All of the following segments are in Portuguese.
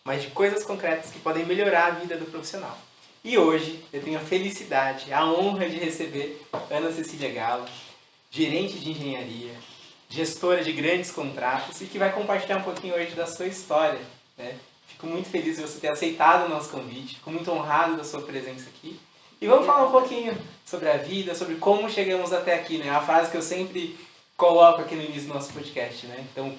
mas de coisas concretas que podem melhorar a vida do profissional. E hoje eu tenho a felicidade, a honra de receber Ana Cecília Galo, gerente de engenharia, gestora de grandes contratos e que vai compartilhar um pouquinho hoje da sua história, né? Fico muito feliz de você ter aceitado o nosso convite, fico muito honrado da sua presença aqui. E vamos falar um pouquinho sobre a vida, sobre como chegamos até aqui, né? É uma frase que eu sempre coloco aqui no início do nosso podcast, né? Então,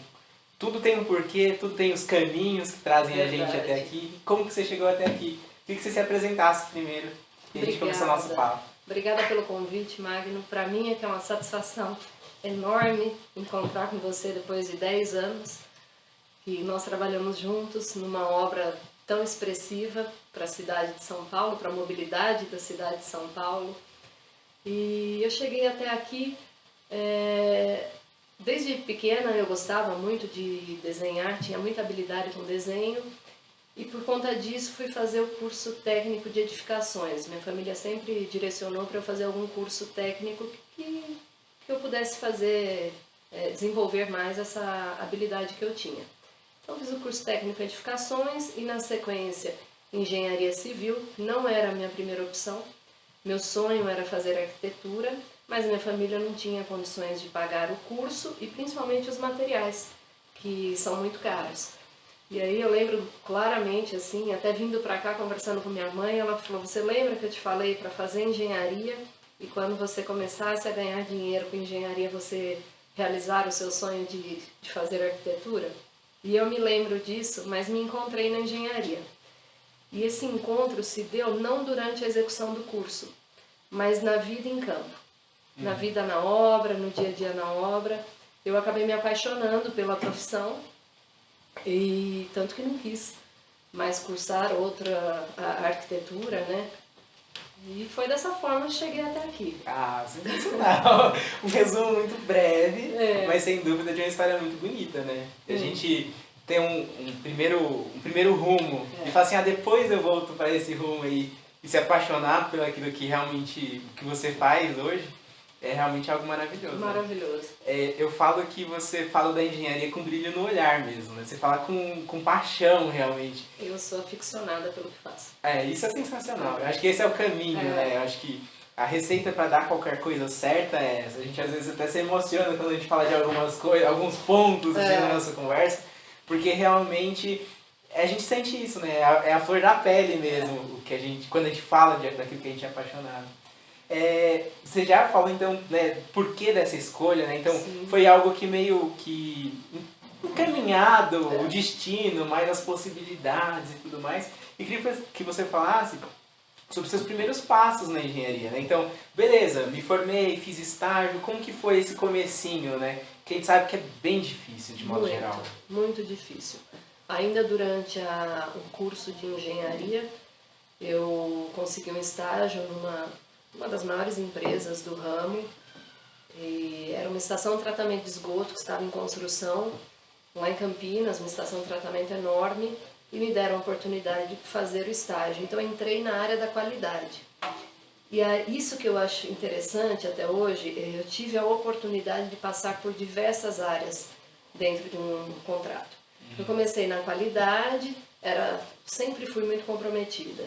tudo tem um porquê, tudo tem os caminhos que trazem a gente até aqui. Como que você chegou até aqui? Queria que você se apresentasse primeiro e a gente começar o nosso papo. Obrigada pelo convite, Magno. Para mim é que é uma satisfação enorme encontrar com você depois de 10 anos. E nós trabalhamos juntos numa obra tão expressiva para a cidade de São Paulo, para a mobilidade da cidade de São Paulo. E eu cheguei até aqui, desde pequena eu gostava muito de desenhar, tinha muita habilidade com desenho. E por conta disso fui fazer o curso técnico de edificações. Minha família sempre direcionou para eu fazer algum curso técnico que eu pudesse fazer, desenvolver mais essa habilidade que eu tinha. Então fiz o curso técnico de edificações e na sequência engenharia civil. Não era a minha primeira opção. Meu sonho era fazer arquitetura, mas minha família não tinha condições de pagar o curso e principalmente os materiais, que são muito caros. E aí eu lembro claramente, assim, até vindo para cá conversando com minha mãe, ela falou: você lembra que eu te falei para fazer engenharia e quando você começasse a ganhar dinheiro com engenharia você realizar o seu sonho de fazer arquitetura? E eu me lembro disso, mas me encontrei na engenharia. E esse encontro se deu não durante a execução do curso, mas na vida em campo. Na vida na obra, no dia a dia na obra. Eu acabei me apaixonando pela profissão. E tanto que não quis mais cursar a arquitetura, né? E foi dessa forma que cheguei até aqui. Ah, sensacional! Um resumo muito breve, mas sem dúvida de uma história muito bonita, né? A gente tem um primeiro rumo e fala assim, depois eu volto para esse rumo aí e se apaixonar por aquilo que realmente que você faz hoje. É realmente algo maravilhoso. Maravilhoso. Né? Eu falo que você fala da engenharia com brilho no olhar mesmo, né? Você fala com paixão realmente. Eu sou aficionada pelo que faço. Isso é sensacional. Eu acho que esse é o caminho, né? Eu acho que a receita para dar qualquer coisa certa é essa. A gente às vezes até se emociona quando a gente fala de algumas coisas, alguns pontos assim, na nossa conversa, porque realmente a gente sente isso, né? É a flor da pele mesmo, o que a gente, quando a gente fala daquilo que a gente é apaixonado. Você já falou então, né, por que dessa escolha, né? Então sim, foi algo que meio que encaminhado, o destino, mais as possibilidades e tudo mais. E queria que você falasse sobre seus primeiros passos na engenharia, né? Então, beleza, me formei, fiz estágio, como que foi esse comecinho, né? Que a gente sabe que é bem difícil de modo geral. Muito difícil. Ainda durante o curso de engenharia, eu consegui um estágio numa das maiores empresas do ramo. E era uma estação de tratamento de esgoto que estava em construção, lá em Campinas, uma estação de tratamento enorme, e me deram a oportunidade de fazer o estágio. Então eu entrei na área da qualidade. E é isso que eu acho interessante até hoje, eu tive a oportunidade de passar por diversas áreas dentro de um contrato. Eu comecei na qualidade, sempre fui muito comprometida.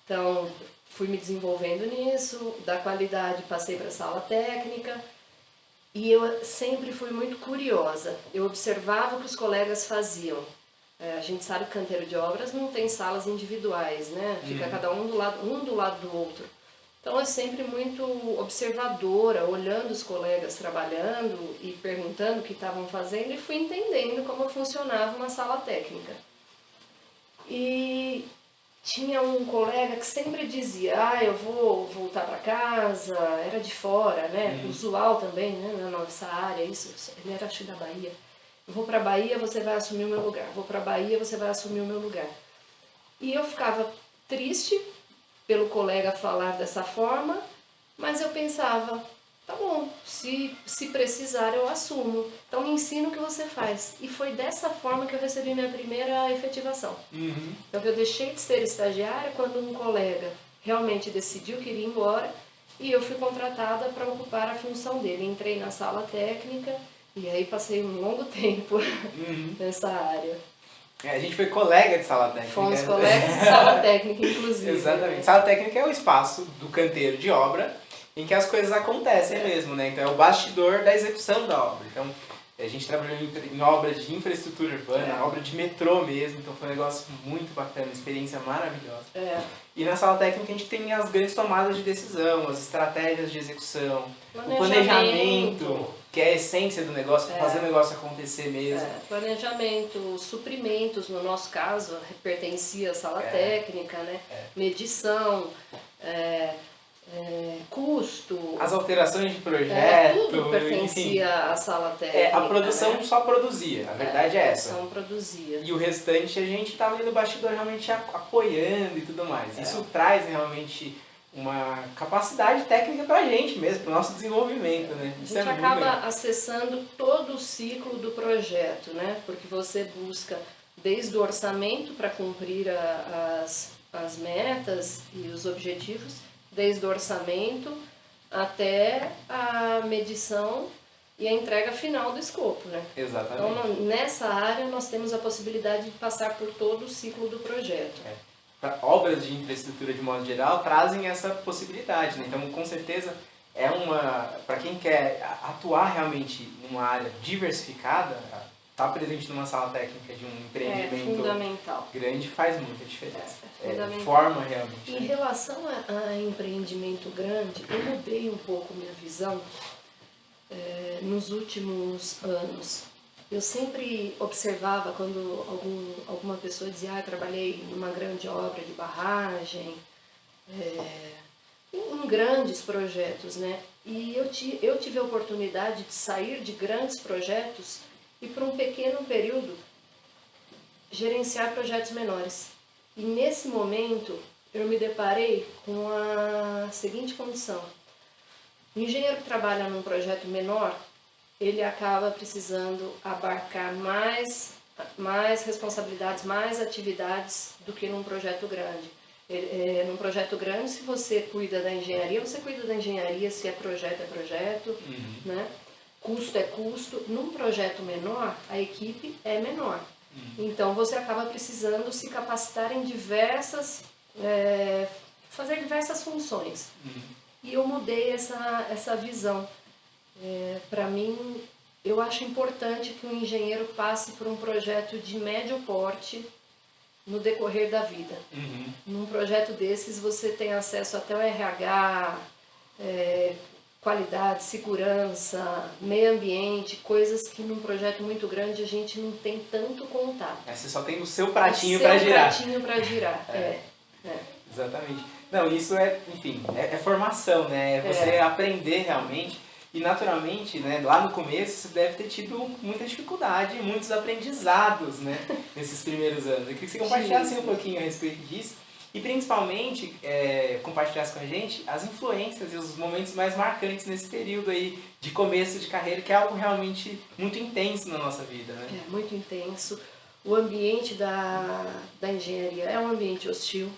Então, fui me desenvolvendo nisso, da qualidade passei para a sala técnica e eu sempre fui muito curiosa. Eu observava o que os colegas faziam. A gente sabe que canteiro de obras não tem salas individuais, né? Fica cada um do lado do outro. Então, eu sempre muito observadora, olhando os colegas trabalhando e perguntando o que estavam fazendo e fui entendendo como funcionava uma sala técnica. E tinha um colega que sempre dizia, eu vou voltar para casa, era de fora, né? Usual também, né? Na nossa área, isso, ele era acho da Bahia. Eu vou para a Bahia, você vai assumir o meu lugar. Vou para a Bahia, você vai assumir o meu lugar. E eu ficava triste pelo colega falar dessa forma, mas eu pensava, tá bom, se precisar eu assumo. Então me ensina o que você faz. E foi dessa forma que eu recebi minha primeira efetivação. Então eu deixei de ser estagiária quando um colega realmente decidiu que iria embora e eu fui contratada para ocupar a função dele. Entrei na sala técnica e aí passei um longo tempo nessa área. A gente foi colega de sala técnica. Fomos colegas de sala técnica, inclusive. Exatamente. Sala técnica é o espaço do canteiro de obra em que as coisas acontecem mesmo, né? Então é o bastidor da execução da obra. Então a gente trabalhou em obras de infraestrutura urbana, obra de metrô mesmo, então foi um negócio muito bacana, uma experiência maravilhosa. E na sala técnica a gente tem as grandes tomadas de decisão, as estratégias de execução, o planejamento, que é a essência do negócio, para fazer o negócio acontecer mesmo. Planejamento, suprimentos, no nosso caso, pertencia à sala técnica, né? Medição, custo. As alterações de projeto. Tudo pertencia à sala técnica. A produção só produzia, a verdade é essa. A produção produzia. E o restante a gente estava ali no bastidor realmente apoiando e tudo mais. Isso traz realmente uma capacidade técnica pra gente mesmo, pro nosso desenvolvimento, né? A gente acaba acessando todo o ciclo do projeto, né? Porque você busca desde o orçamento para cumprir as metas e os objetivos, desde o orçamento até a medição e a entrega final do escopo, né? Exatamente. Então, nessa área, nós temos a possibilidade de passar por todo o ciclo do projeto. Obras de infraestrutura, de modo geral, trazem essa possibilidade, né? Então, com certeza, para quem quer atuar realmente numa área diversificada, estar presente numa sala técnica de um empreendimento grande faz muita diferença. Forma realmente. Em relação a empreendimento grande, eu mudei um pouco minha visão nos últimos anos. Eu sempre observava quando alguma pessoa dizia, eu trabalhei numa grande obra de barragem, em grandes projetos, né? E eu tive a oportunidade de sair de grandes projetos e por um pequeno período gerenciar projetos menores. E nesse momento eu me deparei com a seguinte condição. O engenheiro que trabalha num projeto menor, ele acaba precisando abarcar mais responsabilidades, mais atividades do que num projeto grande. Num projeto grande, se você cuida da engenharia, você cuida da engenharia, se é projeto, né? Custo é custo. Num projeto menor, a equipe é menor. Então, você acaba precisando se capacitar em fazer diversas funções. E eu mudei essa visão. Para mim, eu acho importante que o engenheiro passe por um projeto de médio porte no decorrer da vida. Num projeto desses, você tem acesso até o RH, qualidade, segurança, meio ambiente, coisas que num projeto muito grande a gente não tem tanto contato. Você só tem o seu pratinho para girar. Pratinho para girar, Exatamente. Não, isso enfim, é formação, né? É você aprender realmente. E naturalmente, né, lá no começo, você deve ter tido muita dificuldade, muitos aprendizados, né, nesses primeiros anos. Eu queria que você compartilhasse um pouquinho a respeito disso e principalmente compartilhasse com a gente as influências e os momentos mais marcantes nesse período aí de começo de carreira, que é algo realmente muito intenso na nossa vida, né? Muito intenso. O ambiente da engenharia é um ambiente hostil.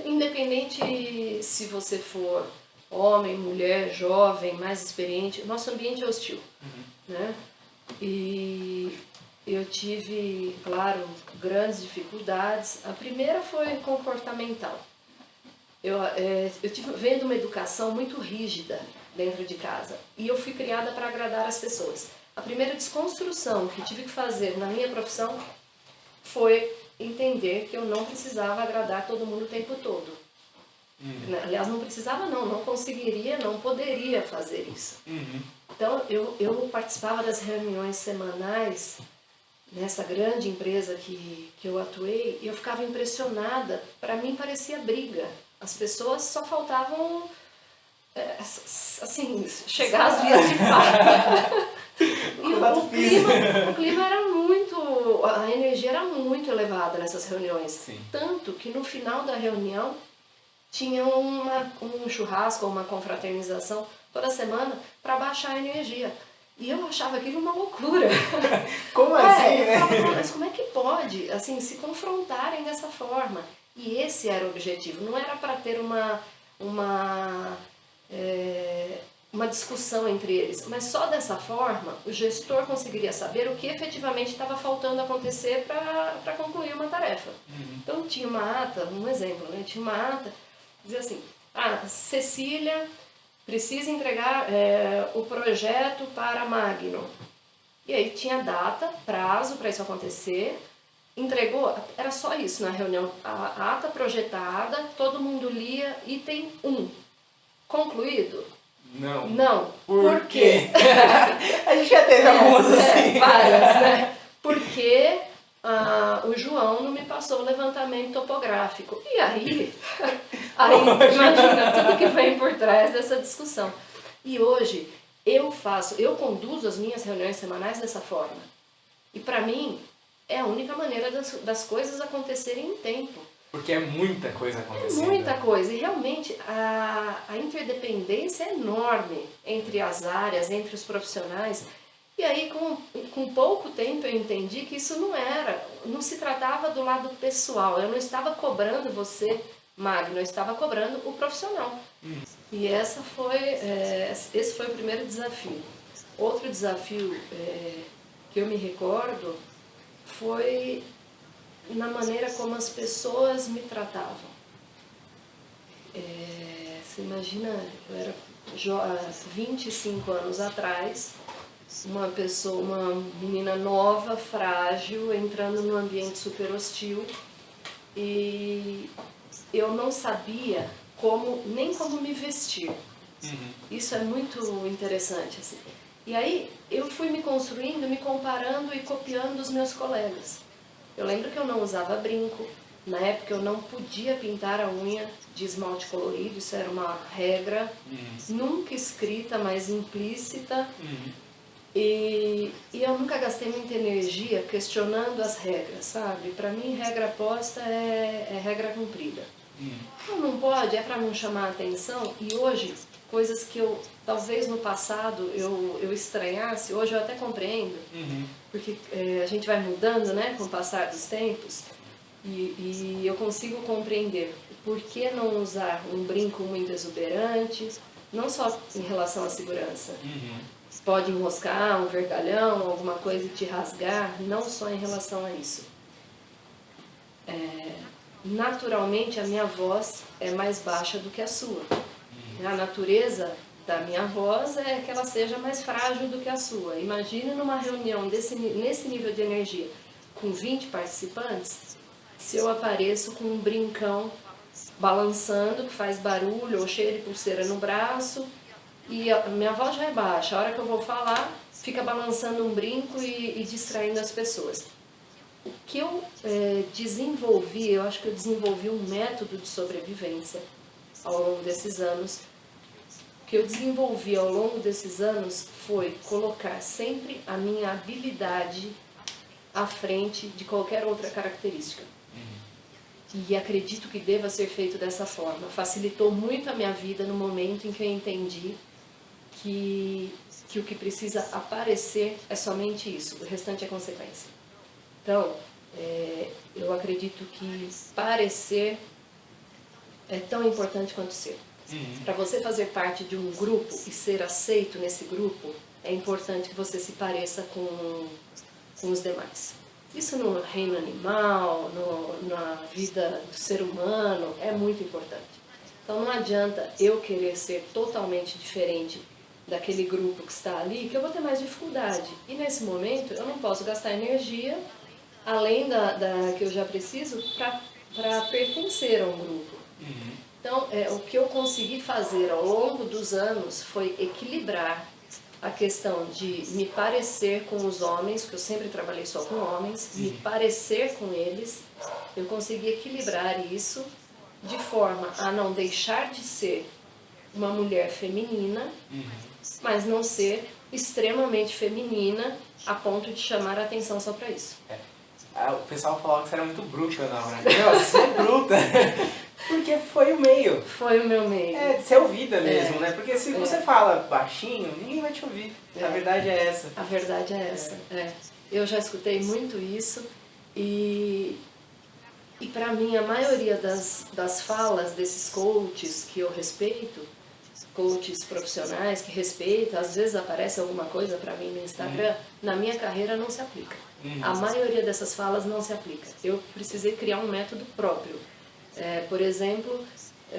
Independente se você for homem, mulher, jovem, mais experiente, o nosso ambiente é hostil, né? E eu tive, claro, grandes dificuldades. A primeira foi comportamental. Eu tive vendo uma educação muito rígida dentro de casa e eu fui criada para agradar as pessoas. A primeira desconstrução que tive que fazer na minha profissão foi entender que eu não precisava agradar todo mundo o tempo todo. Aliás, não precisava não conseguiria, não poderia fazer isso. Então, eu participava das reuniões semanais nessa grande empresa que eu atuei e eu ficava impressionada. Para mim parecia briga. As pessoas só faltavam, assim, chegar às vias de fato. E o clima era muito, a energia era muito elevada nessas reuniões. Sim. Tanto que no final da reunião tinha um churrasco, uma confraternização toda semana para baixar a energia. E eu achava aquilo uma loucura. Como assim, né? Mas como é que pode, assim, se confrontarem dessa forma? E esse era o objetivo. Não era para ter uma discussão entre eles. Mas só dessa forma, o gestor conseguiria saber o que efetivamente estava faltando acontecer para concluir uma tarefa. Então tinha uma ata, um exemplo, né? Tinha uma ata, dizia assim, Cecília precisa entregar o projeto para Magno. E aí tinha data, prazo para isso acontecer, entregou, era só isso na reunião, a ata projetada, todo mundo lia, item 1. Concluído? Não. Não. Por quê? A gente já teve algumas assim. Várias, né? Porque o João não me passou o levantamento topográfico. E aí imagina tudo que vem por trás dessa discussão. E hoje eu conduzo as minhas reuniões semanais dessa forma. E para mim é a única maneira das coisas acontecerem em tempo. Porque é muita coisa acontecendo. É muita coisa. E realmente a interdependência é enorme entre as áreas, entre os profissionais. E aí com pouco tempo eu entendi que isso não se tratava do lado pessoal. Eu não estava cobrando você, Magno, eu estava cobrando o profissional. E esse foi o primeiro desafio. Outro desafio que eu me recordo foi na maneira como as pessoas me tratavam. Você imagina, eu era 25 anos atrás, uma menina nova, frágil, entrando num ambiente super hostil, e eu não sabia nem como me vestir. Isso é muito interessante, assim. E aí eu fui me construindo, me comparando e copiando os meus colegas. Eu lembro que eu não usava brinco, na época eu não podia pintar a unha de esmalte colorido, isso era uma regra, nunca escrita, mas implícita. E eu nunca gastei muita energia questionando as regras, sabe? Para mim, regra posta é regra cumprida. Não pode, é para não chamar a atenção. E hoje, coisas que talvez no passado eu estranhasse, hoje eu até compreendo, porque a gente vai mudando, né, com o passar dos tempos, e eu consigo compreender por que não usar um brinco muito exuberante, não só em relação à segurança. Pode enroscar um vergalhão, alguma coisa e te rasgar, não só em relação a isso. Naturalmente a minha voz é mais baixa do que a sua. A natureza da minha voz é que ela seja mais frágil do que a sua. Imagine numa reunião nesse nível de energia, com 20 participantes, se eu apareço com um brincão balançando, que faz barulho, ou cheio de pulseira no braço, e a minha voz já é baixa. A hora que eu vou falar, fica balançando um brinco e distraindo as pessoas. O que eu desenvolvi, eu acho que eu desenvolvi um método de sobrevivência ao longo desses anos. O que eu desenvolvi ao longo desses anos foi colocar sempre a minha habilidade à frente de qualquer outra característica. E acredito que deva ser feito dessa forma. Facilitou muito a minha vida no momento em que eu entendi que o que precisa aparecer é somente isso, o restante é consequência. Então, eu acredito que parecer é tão importante quanto ser. Para você fazer parte de um grupo e ser aceito nesse grupo, é importante que você se pareça com os demais. Isso no reino animal, na vida do ser humano, é muito importante. Então não adianta eu querer ser totalmente diferente daquele grupo que está ali, que eu vou ter mais dificuldade. E nesse momento eu não posso gastar energia, além da que eu já preciso, para pertencer a um grupo. Então, o que eu consegui fazer ao longo dos anos foi equilibrar a questão de me parecer com os homens, porque eu sempre trabalhei só com homens, me parecer com eles. Eu consegui equilibrar isso de forma a não deixar de ser uma mulher feminina, mas não ser extremamente feminina a ponto de chamar a atenção só para isso. O pessoal falava que você era muito bruta na hora. Você é bruta. Porque foi o meio. Foi o meu meio. De ser ouvida mesmo, né? Porque se você fala baixinho, ninguém vai te ouvir. A verdade é essa. A verdade é essa. Eu já escutei muito isso e para mim a maioria das falas desses coaches que eu respeito coaches profissionais que respeitam, às vezes aparece alguma coisa para mim no Instagram, na minha carreira não se aplica. A maioria dessas falas não se aplica. Eu precisei criar um método próprio. Por exemplo,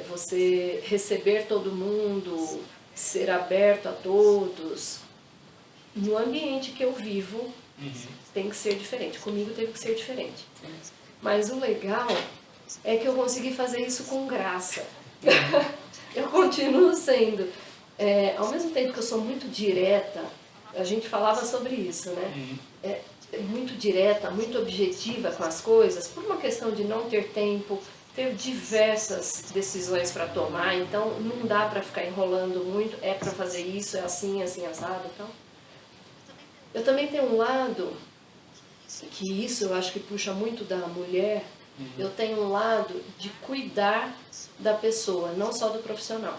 você receber todo mundo, ser aberto a todos. No ambiente que eu vivo, tem que ser diferente. Comigo teve que ser diferente. Mas o legal é que eu consegui fazer isso com graça. Eu continuo sendo. Ao mesmo tempo que eu sou muito direta, a gente falava sobre isso, né? Muito direta, muito objetiva com as coisas, por uma questão de não ter tempo, ter diversas decisões para tomar, então não dá para ficar enrolando muito, é para fazer isso, é assim, assim, assado, então. Eu também tenho um lado, que isso eu acho que puxa muito da mulher, eu tenho um lado de cuidar da pessoa, não só do profissional.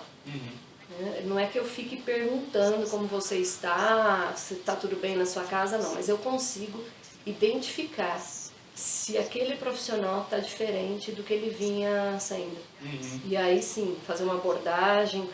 Não é que eu fique perguntando como você está, se está tudo bem na sua casa, não. Mas eu consigo identificar se aquele profissional está diferente do que ele vinha sendo. E aí sim, fazer uma abordagem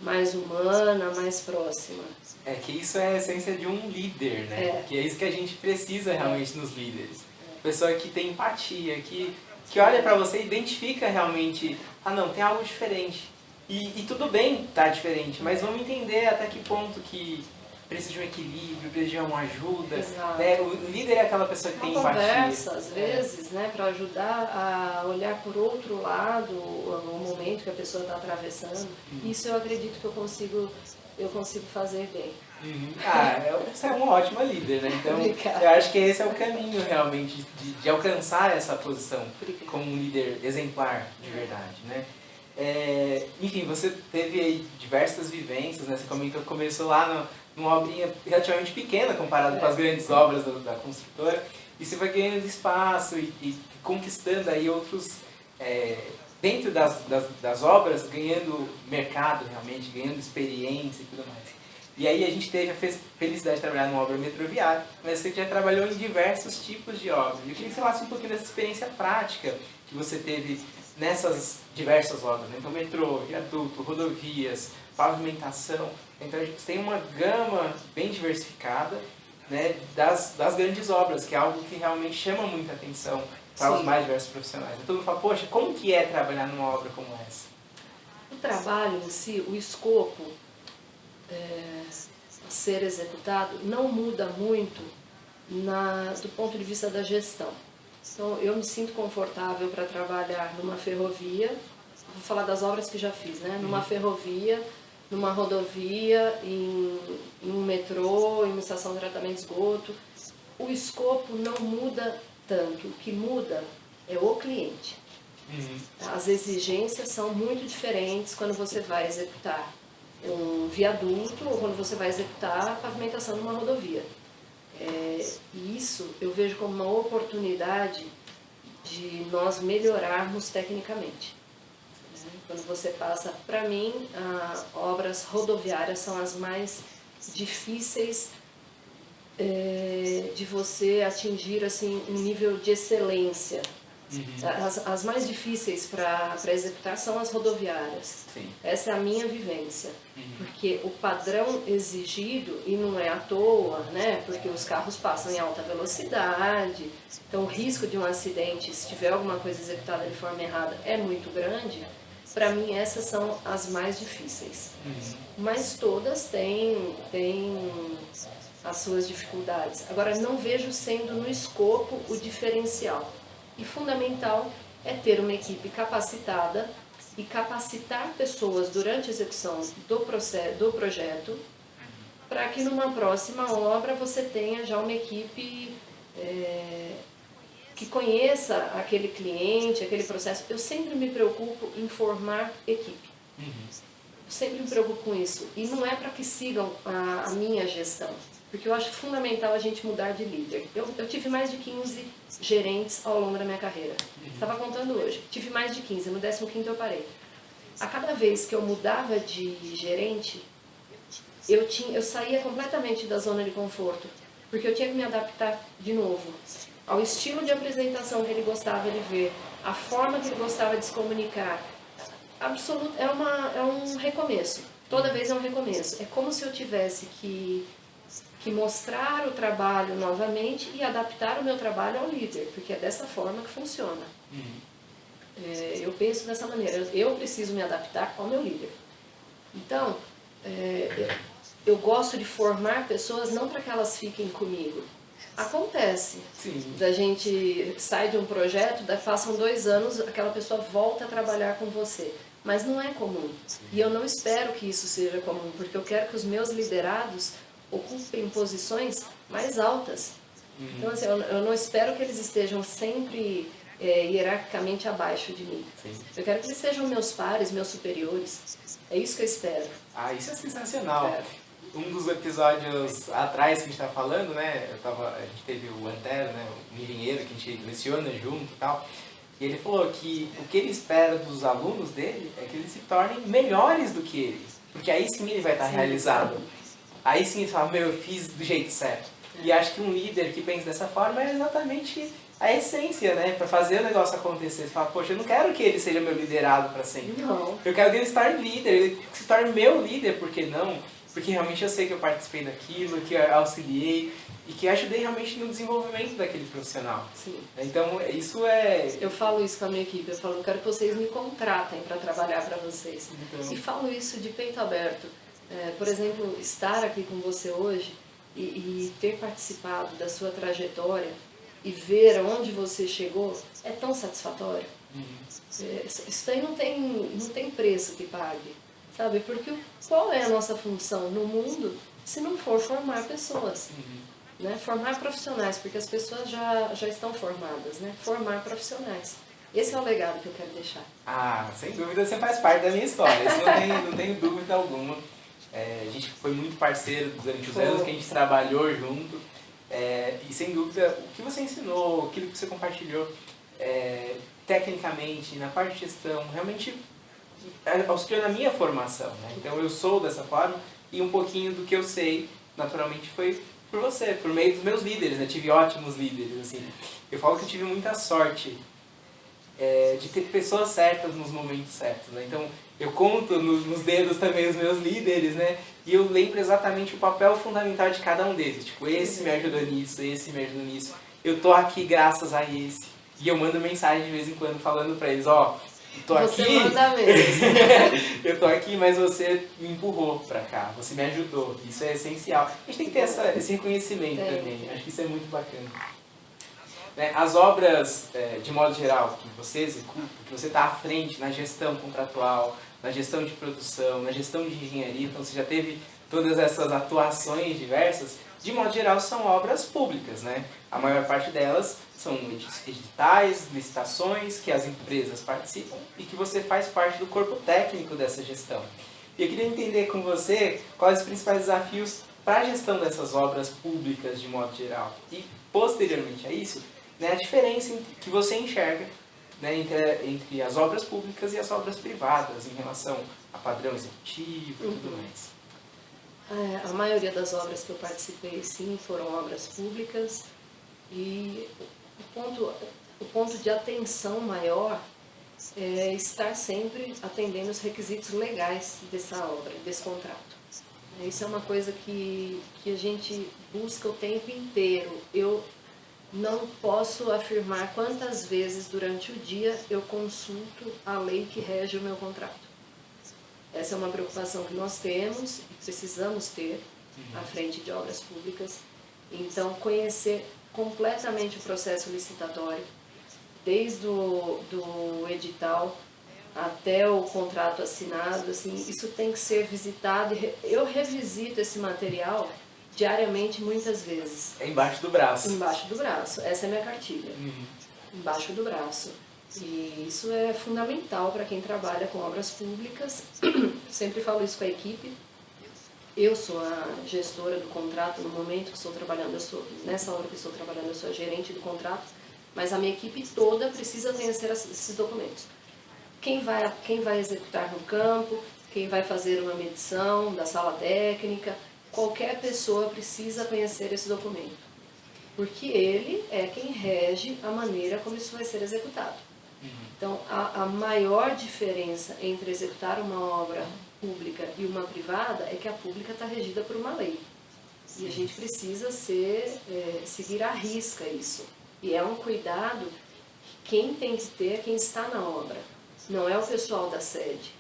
mais humana, mais próxima. É que isso é a essência de um líder, né? Que é isso que a gente precisa realmente nos líderes. Pessoa que tem empatia, que olha pra você e identifica realmente, não, tem algo diferente. E tudo bem estar diferente, mas vamos entender até que ponto que precisa de um equilíbrio, precisa de uma ajuda. Né? O líder é aquela pessoa que tem empatia. Conversa, às vezes, né, para ajudar a olhar por outro lado o momento que a pessoa está atravessando. Isso eu acredito que eu consigo fazer bem. Você é uma ótima líder, né? Então, eu acho que esse é o caminho realmente de alcançar essa posição como um líder exemplar de verdade, né? Enfim, você teve aí diversas vivências, né? Você comentou que começou lá numa obrinha relativamente pequena comparado com as grandes obras da construtora, e você vai ganhando espaço e conquistando aí outros, dentro das obras, ganhando mercado realmente, ganhando experiência e tudo mais. E aí a gente teve a felicidade de trabalhar numa obra metroviária, mas você já trabalhou em diversos tipos de obras. Eu queria que você falasse um pouquinho dessa experiência prática que você teve nessas diversas obras, né? Então, metrô, viaduto, rodovias, pavimentação. Então, a gente tem uma gama bem diversificada, né, das grandes obras, que é algo que realmente chama muita atenção para os mais diversos profissionais. Então, todo mundo fala, poxa, como que é trabalhar numa obra como essa? O trabalho em si, o escopo a ser executado, não muda muito do ponto de vista da gestão. Então, eu me sinto confortável para trabalhar numa ferrovia, vou falar das obras que já fiz, né? Numa ferrovia, numa rodovia, em um metrô, em uma estação de tratamento de esgoto. O escopo não muda tanto, o que muda é o cliente. As exigências são muito diferentes quando você vai executar um viaduto ou quando você vai executar a pavimentação de uma rodovia. E isso eu vejo como uma oportunidade de nós melhorarmos tecnicamente. Quando você passa, para mim, obras rodoviárias são as mais difíceis de você atingir assim, um nível de excelência. As mais difíceis para executar são as rodoviárias. Sim. Essa é a minha vivência. Porque o padrão exigido, e não é à toa, né? Porque os carros passam em alta velocidade, então o risco de um acidente, se tiver alguma coisa executada de forma errada, é muito grande. Para mim, essas são as mais difíceis. Mas todas têm as suas dificuldades. Agora, não vejo sendo no escopo o diferencial. E fundamental é ter uma equipe capacitada e capacitar pessoas durante a execução do projeto para que numa próxima obra você tenha já uma equipe que conheça aquele cliente, aquele processo. Eu sempre me preocupo em formar equipe. Sempre me preocupo com isso. E não é para que sigam a minha gestão. Porque eu acho fundamental a gente mudar de líder. Eu tive mais de 15 gerentes ao longo da minha carreira. Estava contando hoje. Tive mais de 15, no 15º eu parei. A cada vez que eu mudava de gerente, eu saía completamente da zona de conforto. Porque eu tinha que me adaptar de novo ao estilo de apresentação que ele gostava de ver, a forma que ele gostava de se comunicar. É um recomeço. Toda vez é um recomeço. É como se eu tivesse que mostrar o trabalho novamente e adaptar o meu trabalho ao líder, porque é dessa forma que funciona. Eu penso dessa maneira, eu preciso me adaptar ao meu líder. Então, eu gosto de formar pessoas não para que elas fiquem comigo. Acontece. Sim. Da gente sai de um projeto, passam 2 anos, aquela pessoa volta a trabalhar com você. Mas não é comum. E eu não espero que isso seja comum, porque eu quero que os meus liderados ocupem posições mais altas. Então, assim, eu não espero que eles estejam sempre hierarquicamente abaixo de mim. Sim. Eu quero que eles sejam meus pares, meus superiores. É isso que eu espero. Ah, isso é sensacional. Um dos episódios atrás que a gente tá falando, né? A gente teve o Antero, né? O engenheiro que a gente leciona junto e tal. E ele falou que o que ele espera dos alunos dele é que eles se tornem melhores do que ele. Porque aí sim ele vai estar realizado. Aí sim ele fala, meu, eu fiz do jeito certo. E acho que um líder que pensa dessa forma é exatamente a essência, né? Para fazer o negócio acontecer. Você fala, poxa, eu não quero que ele seja meu liderado para sempre. Não. Eu quero que ele se torne líder, ele se torne meu líder, por que não? Porque realmente eu sei que eu participei daquilo, que eu auxiliei e que ajudei realmente no desenvolvimento daquele profissional. Sim. Então, isso é... Eu falo isso com a minha equipe, eu falo, eu quero que vocês me contratem para trabalhar para vocês. Então... E falo isso de peito aberto. Por exemplo, estar aqui com você hoje e ter participado da sua trajetória e ver aonde você chegou é tão satisfatório. Isso daí não tem preço que pague, sabe? Porque qual é a nossa função no mundo se não for formar pessoas? Né? Formar profissionais, porque as pessoas já estão formadas, né? Formar profissionais. Esse é o legado que eu quero deixar. Ah, sem dúvida você faz parte da minha história, isso não tenho dúvida alguma. A gente foi muito parceiro durante os anos que a gente trabalhou junto. E sem dúvida, o que você ensinou, aquilo que você compartilhou tecnicamente, na parte de gestão, realmente auxiliou na minha formação. Né? Então eu sou dessa forma e um pouquinho do que eu sei, naturalmente, foi por você, por meio dos meus líderes. Né? Tive ótimos líderes. Assim. Eu falo que eu tive muita sorte de ter pessoas certas nos momentos certos. Né? Então eu conto nos dedos também os meus líderes, né? E eu lembro exatamente o papel fundamental de cada um deles. Tipo, esse me ajudou nisso, esse me ajudou nisso. Eu tô aqui graças a esse. E eu mando mensagem de vez em quando falando pra eles, ó, tô aqui. Você manda mesmo. Eu tô aqui, mas você me empurrou pra cá, você me ajudou. Isso é essencial. A gente tem que ter esse reconhecimento também. Acho que isso é muito bacana. As obras, de modo geral, que você executa, que você está à frente na gestão contratual, na gestão de produção, na gestão de engenharia, então você já teve todas essas atuações diversas, de modo geral são obras públicas, né? A maior parte delas são editais, licitações, que as empresas participam e que você faz parte do corpo técnico dessa gestão. E eu queria entender com você quais os principais desafios para a gestão dessas obras públicas de modo geral. E, posteriormente a isso, né, a diferença que você enxerga, né, entre as obras públicas e as obras privadas em relação a padrão executivo e tudo mais. A maioria das obras que eu participei, sim, foram obras públicas e o ponto de atenção maior é estar sempre atendendo os requisitos legais dessa obra, desse contrato. Isso é uma coisa que a gente busca o tempo inteiro. Eu não posso afirmar quantas vezes durante o dia eu consulto a lei que rege o meu contrato. Essa é uma preocupação que nós temos e precisamos ter à frente de obras públicas. Então, conhecer completamente o processo licitatório, desde do edital até o contrato assinado, assim, isso tem que ser visitado. Eu revisito esse material diariamente, muitas vezes. É embaixo do braço. Embaixo do braço. Essa é a minha cartilha. Embaixo do braço. E isso é fundamental para quem trabalha com obras públicas. Sempre falo isso com a equipe. Eu sou a gestora do contrato no momento que estou trabalhando, nessa hora que estou trabalhando, eu sou a gerente do contrato, mas a minha equipe toda precisa conhecer esses documentos. Quem vai executar no campo, quem vai fazer uma medição da sala técnica, qualquer pessoa precisa conhecer esse documento, porque ele é quem rege a maneira como isso vai ser executado. Então, a maior diferença entre executar uma obra pública e e uma privada é que a pública está regida por uma lei. E a gente precisa seguir à risca isso. E é um cuidado que quem tem que ter é quem está na obra, não é o pessoal da sede.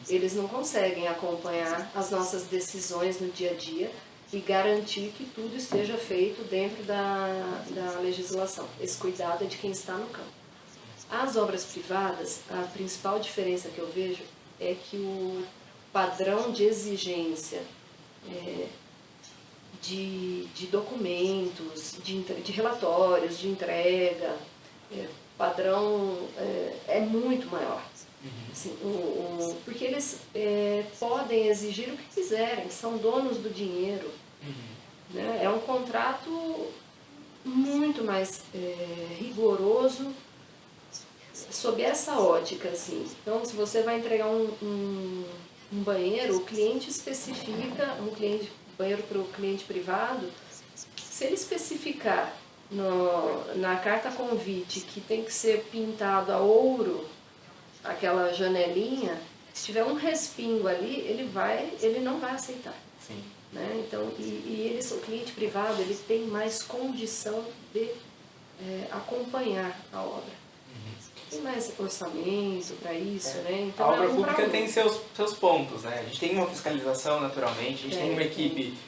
Eles não conseguem acompanhar as nossas decisões no dia a dia e garantir que tudo esteja feito dentro da legislação. Esse cuidado é de quem está no campo. As obras privadas, a principal diferença que eu vejo é que o padrão de exigência de documentos, de relatórios, de entrega, padrão é muito maior. Assim, porque eles podem exigir o que quiserem, são donos do dinheiro. Né? É um contrato muito mais rigoroso sob essa ótica. Assim. Então, se você vai entregar um banheiro, o cliente especifica, banheiro para o cliente privado, se ele especificar na carta convite que tem que ser pintado a ouro, aquela janelinha, se tiver um respingo ali, ele não vai aceitar. Sim. Né? Então, o cliente privado ele tem mais condição de acompanhar a obra. Tem mais orçamento para isso, né? Então, a obra pública tem seus pontos, né? A gente tem uma fiscalização naturalmente, a gente tem uma equipe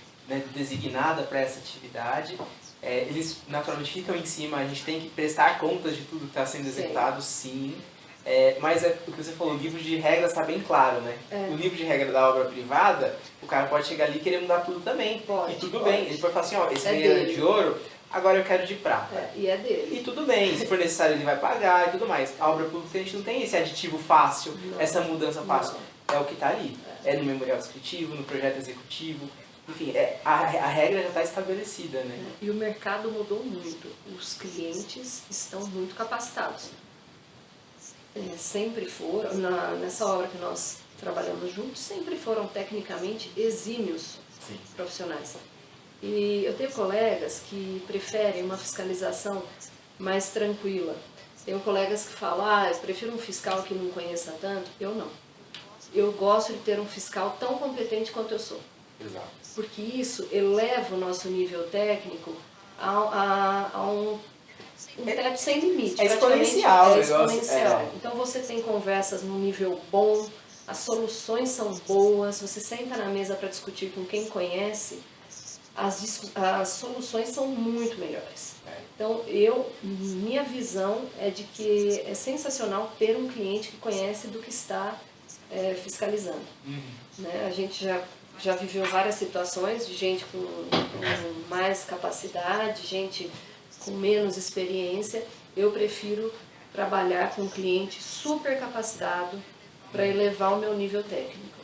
designada para essa atividade. Eles naturalmente ficam em cima, a gente tem que prestar contas de tudo que está sendo executado, sim. Mas o que você falou, o livro de regras está bem claro, né? O livro de regra da obra privada, o cara pode chegar ali e querer mudar tudo também. E tudo bem. Ele pode falar assim, ó, esse banheiro é de ouro, agora eu quero de prata. E é dele. E tudo bem, se for necessário ele vai pagar e tudo mais. A obra pública a gente não tem esse aditivo fácil, essa mudança fácil. É o que está ali. É no memorial descritivo, no projeto executivo. Enfim, a regra já está estabelecida, né? E o mercado mudou muito. Os clientes estão muito capacitados. Sempre foram, nessa obra que nós trabalhamos juntos, sempre foram tecnicamente exímios profissionais. E eu tenho colegas que preferem uma fiscalização mais tranquila. Tenho colegas que falam, eu prefiro um fiscal que não conheça tanto. Eu não. Eu gosto de ter um fiscal tão competente quanto eu sou. Exato. Porque isso eleva o nosso nível técnico a um teto sem limite. É exponencial. Exponencial. Então você tem conversas num nível bom, as soluções são boas, você senta na mesa para discutir com quem conhece, as soluções são muito melhores. Então minha visão é de que é sensacional ter um cliente que conhece do que está fiscalizando. Né? A gente já viveu várias situações de gente com mais capacidade, gente com menos experiência. Eu prefiro trabalhar com um cliente super capacitado para elevar o meu nível técnico.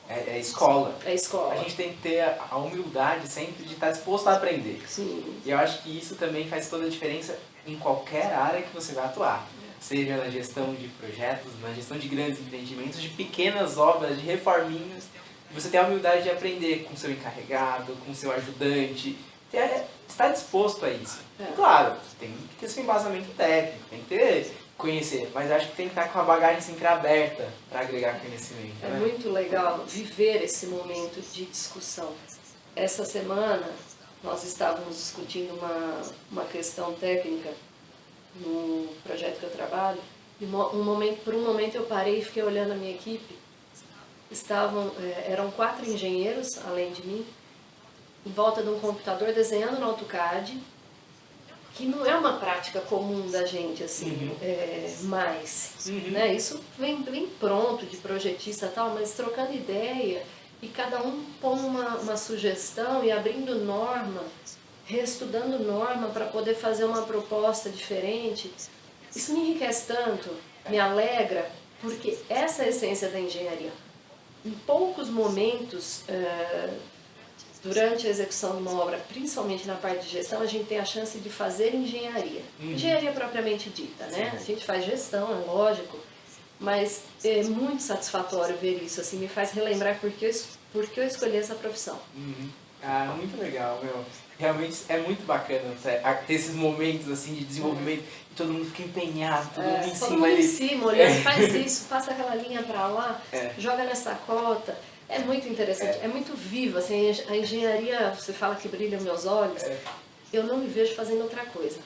É escola. É escola. A gente tem que ter a humildade sempre de estar disposto a aprender. Sim. E eu acho que isso também faz toda a diferença em qualquer área que você vai atuar. Seja na gestão de projetos, na gestão de grandes empreendimentos, de pequenas obras, de reforminhas. Você tem a humildade de aprender com o seu encarregado, com o seu ajudante. Estar disposto a isso. Claro, tem que ter seu embasamento técnico, tem que conhecer, mas acho que tem que estar com a bagagem sempre aberta para agregar conhecimento. É muito legal viver esse momento de discussão. Essa semana nós estávamos discutindo uma questão técnica no projeto que eu trabalho e por um momento eu parei e fiquei olhando a minha equipe. Eram 4 engenheiros, além de mim, em volta de um computador desenhando no AutoCAD, que não é uma prática comum da gente, assim, né? Isso vem pronto de projetista e tal, mas trocando ideia e cada um põe uma sugestão e abrindo norma, reestudando norma para poder fazer uma proposta diferente. Isso me enriquece tanto, me alegra, porque essa é a essência da engenharia. Em poucos momentos, durante a execução de uma obra, principalmente na parte de gestão, a gente tem a chance de fazer engenharia. Engenharia propriamente dita, né? A gente faz gestão, é lógico, mas é muito satisfatório ver isso, assim, me faz relembrar por que eu escolhi essa profissão. Ah, muito legal, meu. Realmente é muito bacana ter esses momentos assim de desenvolvimento e todo mundo fica empenhado, todo mundo em cima. Todo mundo em cima, olhando, faz isso, passa aquela linha pra lá, joga nessa cota. É muito interessante, é muito viva, assim, a engenharia, você fala que brilha meus olhos, eu não me vejo fazendo outra coisa.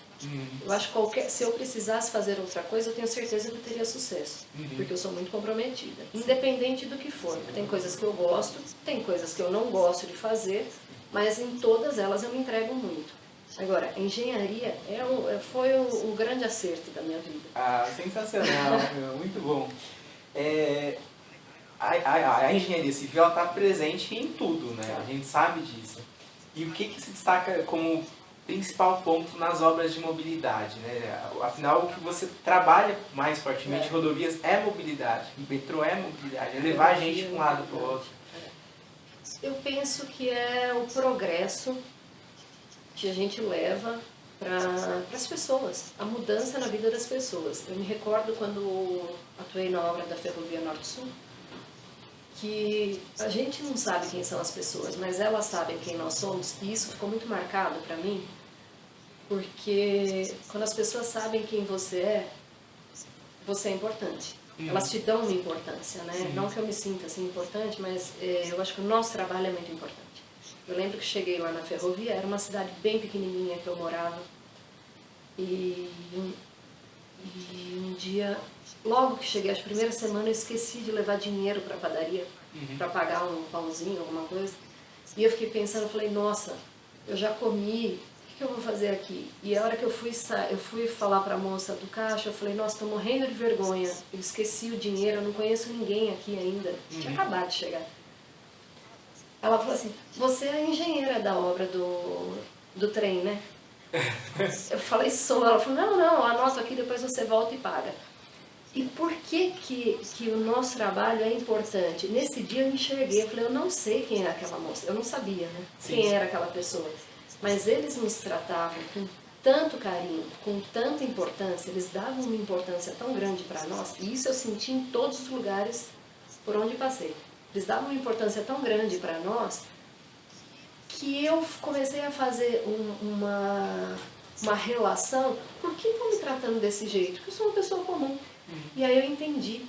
Eu acho que se eu precisasse fazer outra coisa, eu tenho certeza que eu teria sucesso, porque eu sou muito comprometida, independente do que for. Tem coisas que eu gosto, tem coisas que eu não gosto de fazer, mas em todas elas eu me entrego muito. Agora, a engenharia foi o grande acerto da minha vida. Ah, sensacional, meu, muito bom. A engenharia civil está presente em tudo, né? A gente sabe disso. E o que se destaca como principal ponto nas obras de mobilidade, né? Afinal, o que você trabalha mais fortemente, rodovias, é mobilidade, metrô é mobilidade, é levar a gente de um lado para o outro. Eu penso que é o progresso que a gente leva para as pessoas, a mudança na vida das pessoas. Eu me recordo quando atuei na obra da Ferrovia Norte-Sul, que a gente não sabe quem são as pessoas, mas elas sabem quem nós somos, e isso ficou muito marcado para mim, porque quando as pessoas sabem quem você é importante. Elas te dão uma importância, né? Não que eu me sinta assim importante, mas eu acho que o nosso trabalho é muito importante. Eu lembro que cheguei lá na Ferrovia, era uma cidade bem pequenininha que eu morava, e um dia, logo que cheguei, as primeiras semanas, eu esqueci de levar dinheiro para a padaria, para pagar um pãozinho, alguma coisa. E eu fiquei pensando, eu falei, nossa, eu já comi, o que eu vou fazer aqui? E a hora que eu fui falar para a moça do caixa, eu falei, nossa, estou morrendo de vergonha, eu esqueci o dinheiro, eu não conheço ninguém aqui ainda, tinha acabado de chegar. Ela falou assim, você é a engenheira da obra do trem, né? Eu falei, sou. Ela falou, não, anota aqui, depois você volta e paga. E por que o nosso trabalho é importante? Nesse dia eu enxerguei, eu falei, eu não sei quem é aquela moça, eu não sabia, né? Quem era aquela pessoa. Mas eles nos tratavam com tanto carinho, com tanta importância, eles davam uma importância tão grande para nós, e isso eu senti em todos os lugares por onde passei. Eles davam uma importância tão grande para nós, que eu comecei a fazer uma relação, por que estão me tratando desse jeito? Porque eu sou uma pessoa comum. E aí eu entendi,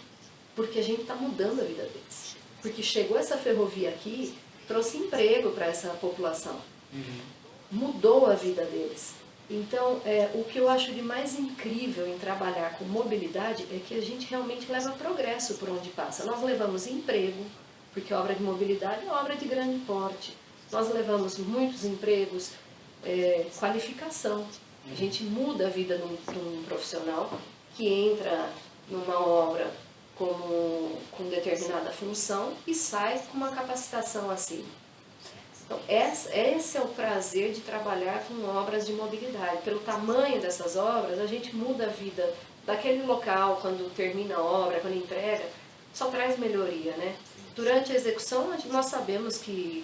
porque a gente está mudando a vida deles. Porque chegou essa ferrovia aqui, trouxe emprego para essa população. Mudou a vida deles. Então, o que eu acho de mais incrível em trabalhar com mobilidade é que a gente realmente leva progresso por onde passa. Nós levamos emprego, porque a obra de mobilidade é obra de grande porte. Nós levamos muitos empregos, qualificação. A gente muda a vida de um profissional que entra numa obra com determinada função e sai com uma capacitação acima. Então, esse é o prazer de trabalhar com obras de mobilidade. Pelo tamanho dessas obras, a gente muda a vida daquele local, quando termina a obra, quando entrega, só traz melhoria, né? Durante a execução, nós sabemos que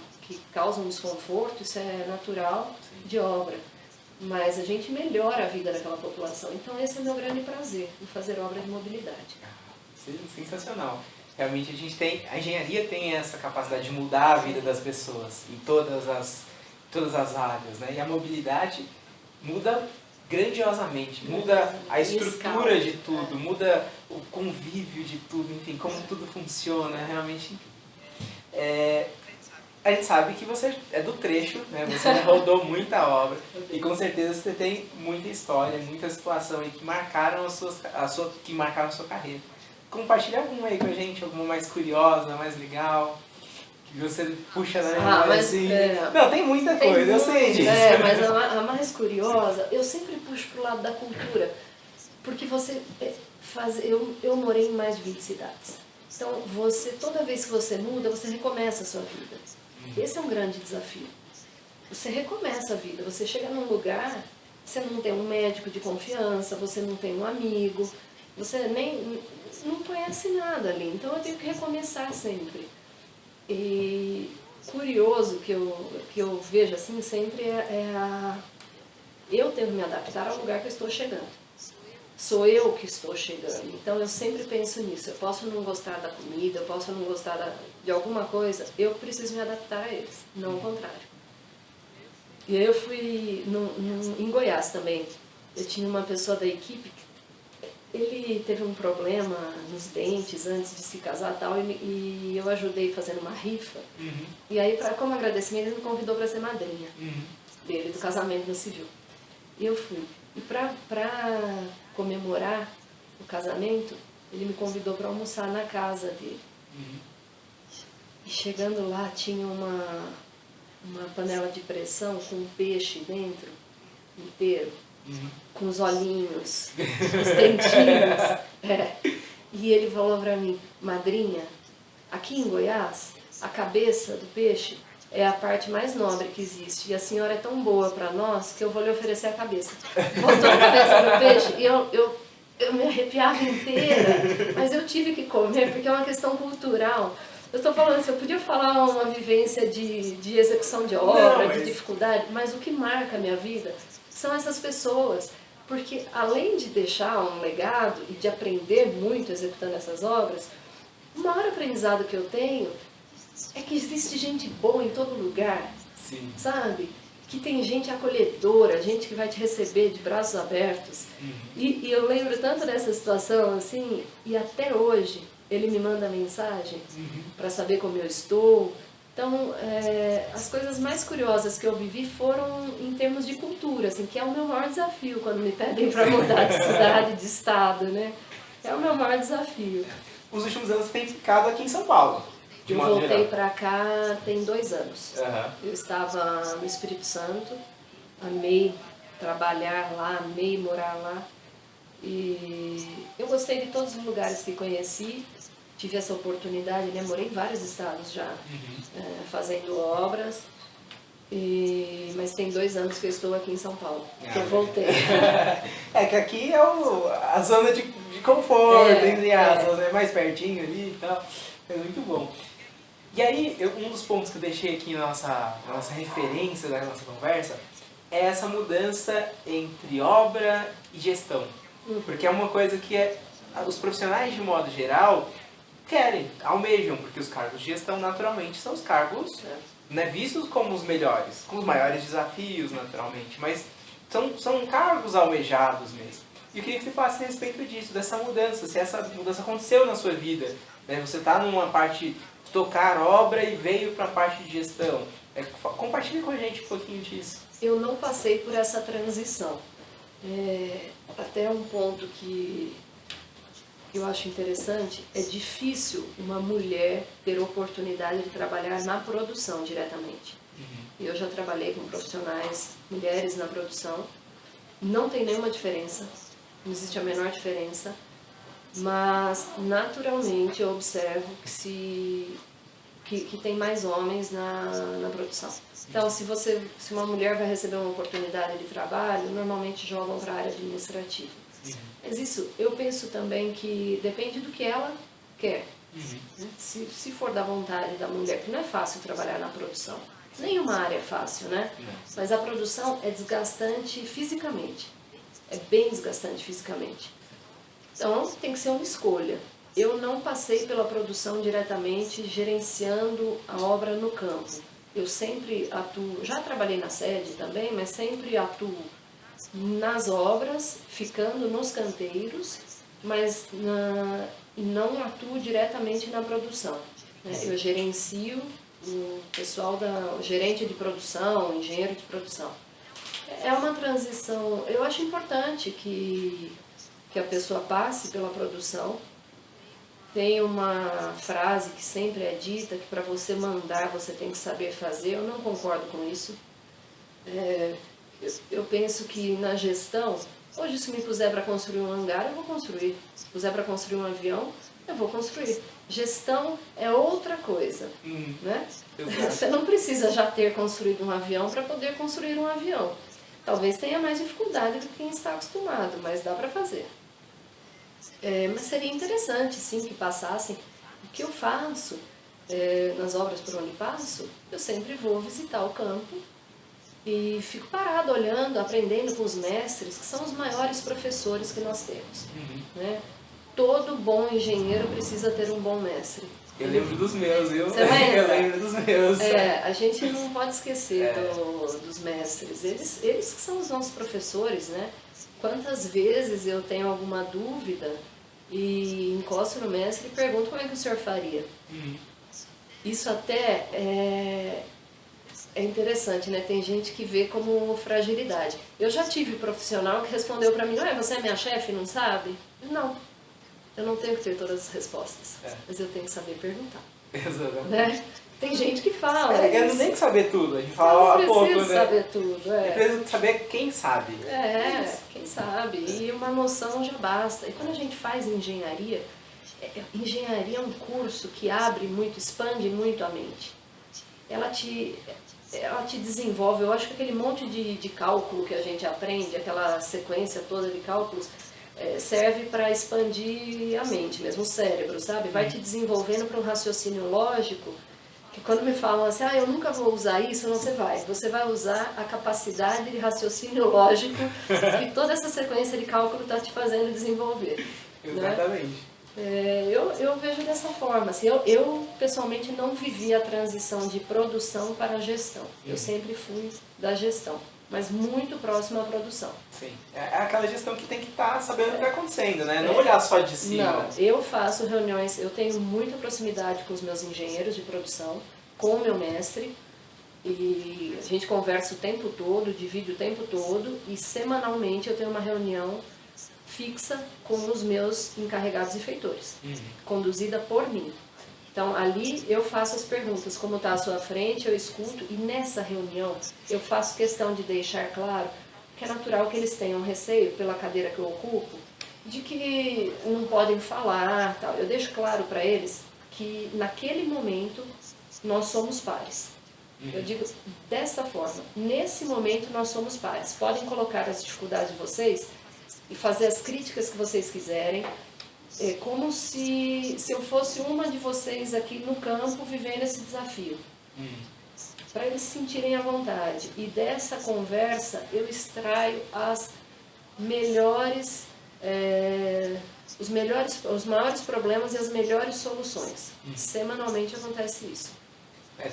causa um desconforto, isso é natural de obra, mas a gente melhora a vida daquela população. Então esse é o meu grande prazer, em fazer obra de mobilidade. Sensacional. Realmente a engenharia tem essa capacidade de mudar a vida das pessoas em todas as áreas, né? E a mobilidade muda grandiosamente, muda a estrutura de tudo, muda o convívio de tudo, enfim, como tudo funciona, é realmente a gente sabe que você é do trecho, né? Você rodou muita obra e com certeza você tem muita história, muita situação aí que marcaram que marcaram a sua carreira. Compartilha alguma aí com a gente, alguma mais curiosa, mais legal, que você puxa na memória assim. Não, tem muita coisa, eu sei disso. Mas a mais curiosa, eu sempre puxo pro lado da cultura, porque eu morei em mais de 20 cidades. Então, toda vez que você muda, você recomeça a sua vida. Esse é um grande desafio. Você recomeça a vida, você chega num lugar, você não tem um médico de confiança, você não tem um amigo, você nem não conhece nada ali, então eu tenho que recomeçar sempre. E curioso que eu vejo assim sempre eu tenho que me adaptar ao lugar que eu estou chegando. Sou eu que estou chegando, então eu sempre penso nisso. Eu posso não gostar da comida, eu posso não gostar de alguma coisa, eu preciso me adaptar a eles, não o contrário. E aí eu fui em Goiás também, eu tinha uma pessoa da equipe Ele teve um problema nos dentes antes de se casar e tal, e eu ajudei fazendo uma rifa. E aí, como agradecimento, ele me convidou para ser madrinha dele, do casamento no civil. E eu fui. E para comemorar o casamento, ele me convidou para almoçar na casa dele. E chegando lá, tinha uma panela de pressão com um peixe dentro, inteiro, com os olhinhos, os dentinhos. E ele falou para mim, madrinha, aqui em Goiás, a cabeça do peixe é a parte mais nobre que existe. E a senhora é tão boa para nós que eu vou lhe oferecer a cabeça. Botou a cabeça no peixe e eu me arrepiava inteira, mas eu tive que comer porque é uma questão cultural. Eu estou falando assim, eu podia falar uma vivência de execução de obra, de dificuldade, mas o que marca a minha vida são essas pessoas. Porque além de deixar um legado e de aprender muito executando essas obras, o maior aprendizado que eu tenho é que existe gente boa em todo lugar, sabe? Que tem gente acolhedora, gente que vai te receber de braços abertos. E eu lembro tanto dessa situação, assim, e até hoje ele me manda mensagem para saber como eu estou. Então, as coisas mais curiosas que eu vivi foram em termos de cultura, assim, que é o meu maior desafio quando me pedem para mudar de cidade, de estado, né? É o meu maior desafio. Os últimos anos você tem ficado aqui em São Paulo? Eu voltei para cá tem 2 anos. Uhum. Eu estava no Espírito Santo, amei trabalhar lá, amei morar lá. E eu gostei de todos os lugares que conheci, tive essa oportunidade, né? Morei em vários estados já, fazendo obras. Mas tem 2 anos que eu estou aqui em São Paulo, que eu voltei. É que aqui é a zona de conforto, entre aspas, é mais pertinho ali e tal. É muito bom. E aí, um dos pontos que eu deixei aqui na nossa referência da nossa conversa é essa mudança entre obra e gestão. Porque é uma coisa que os profissionais, de modo geral, querem, almejam, porque os cargos de gestão, naturalmente, são os cargos vistos como os melhores, com os maiores desafios, naturalmente, mas são cargos almejados mesmo. E eu queria que você falasse a respeito disso, dessa mudança, se essa mudança aconteceu na sua vida. Né? Você está numa parte de tocar obra e veio para a parte de gestão. Compartilhe com a gente um pouquinho disso. Eu não passei por essa transição. Até um ponto que eu acho interessante, é difícil uma mulher ter oportunidade de trabalhar na produção diretamente. Eu já trabalhei com profissionais, mulheres na produção, não tem nenhuma diferença, não existe a menor diferença, mas naturalmente eu observo que tem mais homens na produção. Então, se uma mulher vai receber uma oportunidade de trabalho, normalmente jogam para a área administrativa. Mas isso, eu penso também que depende do que ela quer. Se for da vontade da mulher, que não é fácil trabalhar na produção. Nenhuma área é fácil, né? Mas a produção é desgastante fisicamente. É bem desgastante fisicamente. Então, tem que ser uma escolha. Eu não passei pela produção diretamente, gerenciando a obra no campo. Eu sempre atuo, já trabalhei na sede também, mas sempre atuo nas obras, ficando nos canteiros, mas não atuo diretamente na produção. Né? Eu gerencio o pessoal, o gerente de produção, o engenheiro de produção. É uma transição, eu acho importante que a pessoa passe pela produção. Tem uma frase que sempre é dita, que para você mandar você tem que saber fazer. Eu não concordo com isso. Eu penso que na gestão, hoje se me puser para construir um hangar, eu vou construir. Se puser para construir um avião, eu vou construir. Gestão é outra coisa, né? Você não precisa já ter construído um avião para poder construir um avião. Talvez tenha mais dificuldade do que quem está acostumado, mas dá para fazer. Mas seria interessante, sim, que passassem. O que eu faço nas obras por onde passo, eu sempre vou visitar o campo e fico parado olhando, aprendendo com os mestres, que são os maiores professores que nós temos. Né? Todo bom engenheiro precisa ter um bom mestre. Eu lembro dos meus, eu lembro dos meus. A gente não pode esquecer dos mestres. Eles que são os nossos professores, né? Quantas vezes eu tenho alguma dúvida e encosto no mestre e pergunto como é que o senhor faria. Isso até é interessante, né? Tem gente que vê como fragilidade. Eu já tive um profissional que respondeu para mim, você é minha chefe, não sabe? Não, eu não tenho que ter todas as respostas, mas eu tenho que saber perguntar. Exatamente. Né? Tem gente que fala. Eu não tenho que saber tudo. A gente fala há pouco, né? Saber tudo. Eu preciso saber quem sabe. Quem sabe. E uma noção já basta. E quando a gente faz engenharia, engenharia é um curso que abre muito, expande muito a mente. Ela te desenvolve. Eu acho que aquele monte de cálculo que a gente aprende, aquela sequência toda de cálculos, serve para expandir a mente, mesmo o cérebro, sabe? Vai te desenvolvendo para um raciocínio lógico, que quando me falam assim, eu nunca vou usar isso, não, você vai usar a capacidade de raciocínio lógico que toda essa sequência de cálculo está te fazendo desenvolver. Exatamente. Né? Eu vejo dessa forma, assim, eu pessoalmente não vivi a transição de produção para a gestão, eu sempre fui da gestão, mas muito próximo à produção. Sim, é aquela gestão que tem que estar sabendo o que está acontecendo, né? Não olhar só de cima. Não, eu faço reuniões, eu tenho muita proximidade com os meus engenheiros de produção, com o meu mestre, e a gente conversa o tempo todo, divide o tempo todo, e semanalmente eu tenho uma reunião fixa com os meus encarregados e feitores, conduzida por mim. Então, ali eu faço as perguntas, como está à sua frente, eu escuto, e nessa reunião eu faço questão de deixar claro que é natural que eles tenham receio pela cadeira que eu ocupo, de que não podem falar, tal. Eu deixo claro para eles que naquele momento nós somos pares. Eu digo desta forma, nesse momento nós somos pares. Podem colocar as dificuldades de vocês e fazer as críticas que vocês quiserem, como se eu fosse uma de vocês aqui no campo vivendo esse desafio. Para eles se sentirem à vontade. E dessa conversa eu extraio os maiores problemas e as melhores soluções. Semanalmente acontece isso.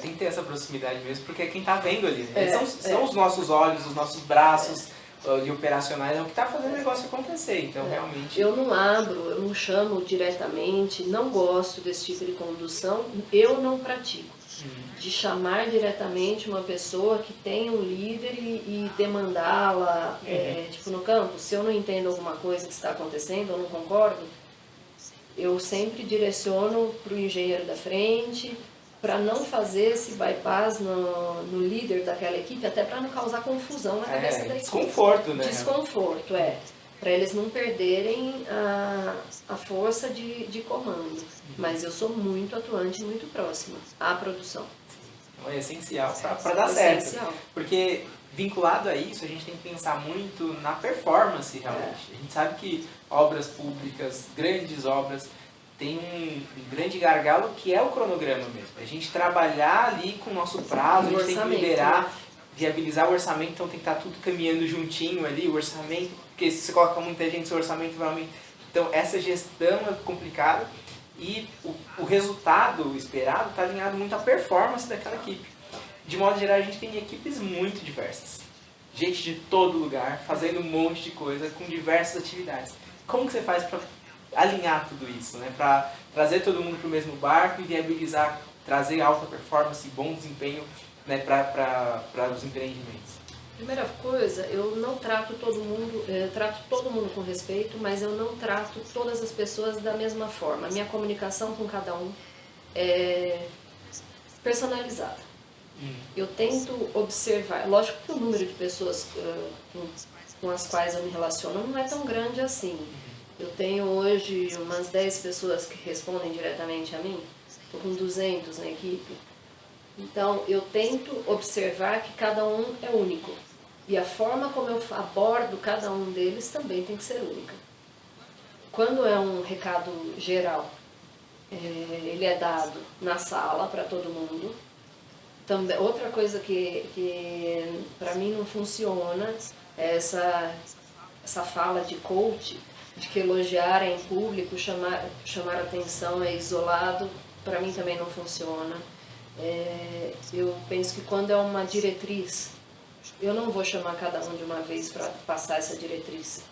Tem que ter essa proximidade mesmo, porque é quem está vendo ali. Eles são os nossos olhos, os nossos braços de operacionais, é o que está fazendo o negócio acontecer. Então, realmente... Eu não abro, eu não chamo diretamente, não gosto desse tipo de condução, eu não pratico. De chamar diretamente uma pessoa que tem um líder e demandá-la, tipo no campo, se eu não entendo alguma coisa que está acontecendo, eu não concordo, eu sempre direciono para o engenheiro da frente, para não fazer esse bypass no líder daquela equipe, até para não causar confusão na cabeça da equipe. Desconforto, né? Desconforto, para eles não perderem a força de comando. Mas eu sou muito atuante, muito próxima à produção. É essencial para dar certo. Porque vinculado a isso, a gente tem que pensar muito na performance realmente. A gente sabe que obras públicas, grandes obras, tem um grande gargalo que é o cronograma mesmo. A gente trabalhar ali com o nosso prazo, a gente tem que liberar, viabilizar o orçamento, então tem que estar tudo caminhando juntinho ali, o orçamento, porque se você coloca muita gente, o orçamento vai aumentar. Então essa gestão é complicada e o resultado esperado está alinhado muito à performance daquela equipe. De modo geral, a gente tem equipes muito diversas. Gente de todo lugar, fazendo um monte de coisa, com diversas atividades. Como que você faz para alinhar tudo isso, né? Para trazer todo mundo para o mesmo barco e viabilizar, trazer alta performance e bom desempenho, né, para os empreendimentos? Primeira coisa, eu não trato todo mundo, trato todo mundo com respeito, mas eu não trato todas as pessoas da mesma forma. A minha comunicação com cada um é personalizada. Eu tento observar, lógico que o número de pessoas com as quais eu me relaciono não é tão grande assim. Eu tenho hoje umas 10 pessoas que respondem diretamente a mim, estou com 200 na equipe. Então, eu tento observar que cada um é único. E a forma como eu abordo cada um deles também tem que ser única. Quando é um recado geral, ele é dado na sala para todo mundo. Também, outra coisa que para mim não funciona é essa fala de coach, de que elogiar é em público, chamar atenção é isolado, para mim também não funciona. Eu penso que quando é uma diretriz, eu não vou chamar cada um de uma vez para passar essa diretriz.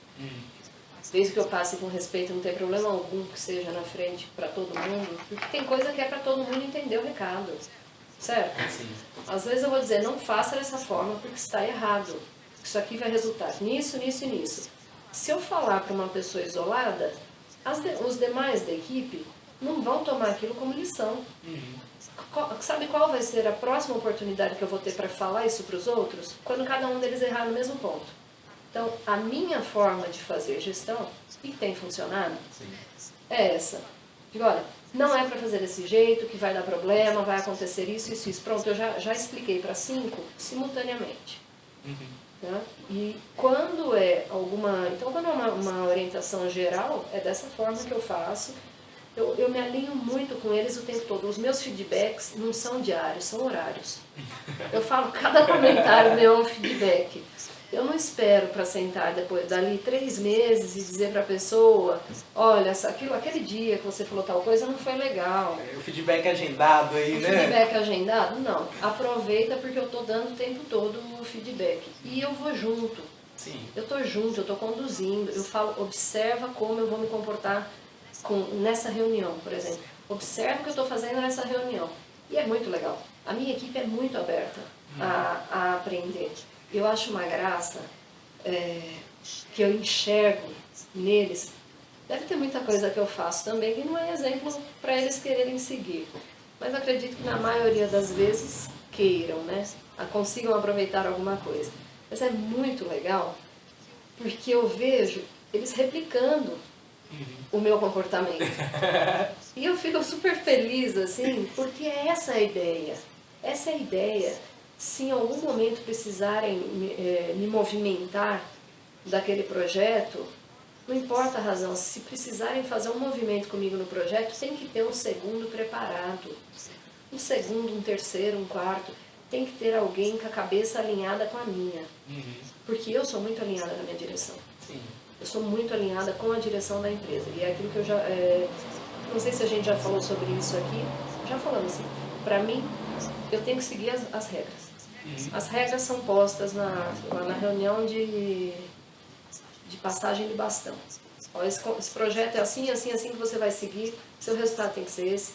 Desde que eu passe com respeito, não tem problema algum que seja na frente para todo mundo, porque tem coisa que é para todo mundo entender o recado, certo? Sim. Às vezes eu vou dizer, não faça dessa forma porque está errado. Isso aqui vai resultar nisso, nisso e nisso. Se eu falar para uma pessoa isolada, os demais da equipe não vão tomar aquilo como lição. Sabe qual vai ser a próxima oportunidade que eu vou ter para falar isso para os outros? Quando cada um deles errar no mesmo ponto. Então, a minha forma de fazer gestão, e tem funcionado, é essa. Digo, olha, não é para fazer desse jeito, que vai dar problema, vai acontecer isso, isso, isso. Pronto, eu já expliquei para 5 simultaneamente. Tá? E quando é alguma... Então, quando é uma orientação geral, é dessa forma que eu faço. Eu me alinho muito com eles o tempo todo. Os meus feedbacks não são diários, são horários. Eu falo, cada comentário meu é um feedback. Eu não espero para sentar depois dali 3 meses e dizer para a pessoa, olha, aquele dia que você falou tal coisa não foi legal. O feedback agendado aí, né? Feedback agendado? Não. Aproveita porque eu estou dando o tempo todo o feedback. E eu vou junto. Sim. Eu estou junto, eu estou conduzindo. Eu falo, observa como eu vou me comportar nessa reunião, por exemplo. Observa o que eu estou fazendo nessa reunião. E é muito legal. A minha equipe é muito aberta a aprender. Eu acho uma graça que eu enxergo neles. Deve ter muita coisa que eu faço também que não é exemplo para eles quererem seguir. Mas acredito que na maioria das vezes queiram, né? Consigam aproveitar alguma coisa. Mas é muito legal porque eu vejo eles replicando o meu comportamento. E eu fico super feliz, assim, porque essa é a ideia. Essa é a ideia. Se em algum momento precisarem me movimentar daquele projeto, não importa a razão, se precisarem fazer um movimento comigo no projeto, tem que ter um segundo preparado. Um segundo, um terceiro, um quarto. Tem que ter alguém com a cabeça alinhada com a minha. Porque eu sou muito alinhada na minha direção. Sim. Eu sou muito alinhada com a direção da empresa. E é aquilo que eu já... não sei se a gente já falou sobre isso aqui. Já falamos, assim. Para mim, eu tenho que seguir as regras. As regras são postas lá na reunião de passagem de bastão. Ó, esse projeto é assim, assim, assim que você vai seguir, seu resultado tem que ser esse.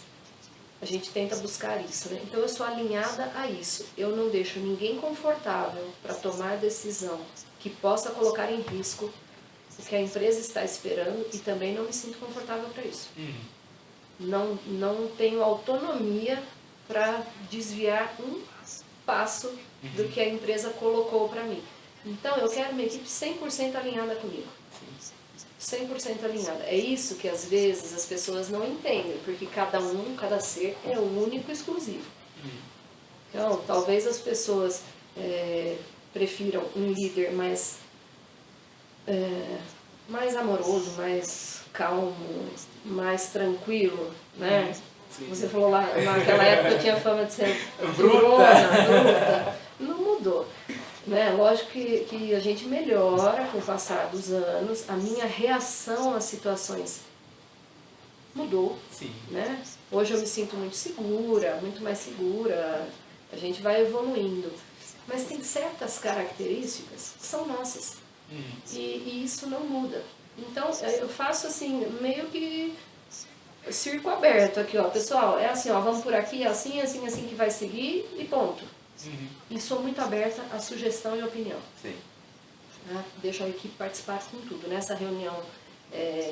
A gente tenta buscar isso, né? Então eu sou alinhada a isso. Eu não deixo ninguém confortável para tomar decisão que possa colocar em risco o que a empresa está esperando e também não me sinto confortável para isso. Não tenho autonomia para desviar um passo do que a empresa colocou para mim. Então, eu quero uma equipe 100% alinhada comigo. 100% alinhada. É isso que, às vezes, as pessoas não entendem, porque cada ser é único e exclusivo. Então, talvez as pessoas prefiram um líder mais amoroso, mais calmo, mais tranquilo, né? Sim. Você falou lá, naquela época eu tinha fama de ser bruta. Não mudou. Né? Lógico que a gente melhora com o passar dos anos. A minha reação às situações mudou. Sim. Né? Hoje eu me sinto muito segura, muito mais segura. A gente vai evoluindo. Mas tem certas características que são nossas. E isso não muda. Então eu faço assim, meio que circo aberto aqui, ó, pessoal, é assim, ó, vamos por aqui, assim, assim, assim que vai seguir e ponto. E sou muito aberta à sugestão e opinião. Sim. Né? Deixo a equipe participar com tudo. Nessa reunião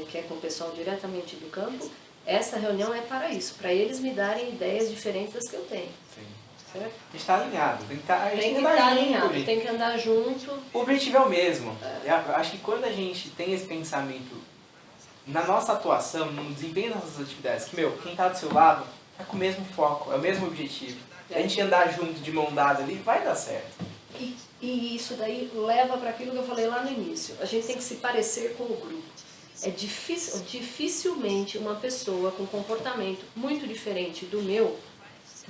que é com o pessoal diretamente do campo, essa reunião é para isso, para eles me darem ideias diferentes das que eu tenho. Sim. Certo? A gente está alinhado, tem que estar alinhado, tem que andar junto. O objetivo é o mesmo. Eu acho que quando a gente tem esse pensamento na nossa atuação, no desempenho das nossas atividades, que, quem está do seu lado está com o mesmo foco, é o mesmo objetivo. A gente andar junto, de mão dada ali, vai dar certo. E isso daí leva para aquilo que eu falei lá no início. A gente tem que se parecer com o grupo. Dificilmente uma pessoa com comportamento muito diferente do meu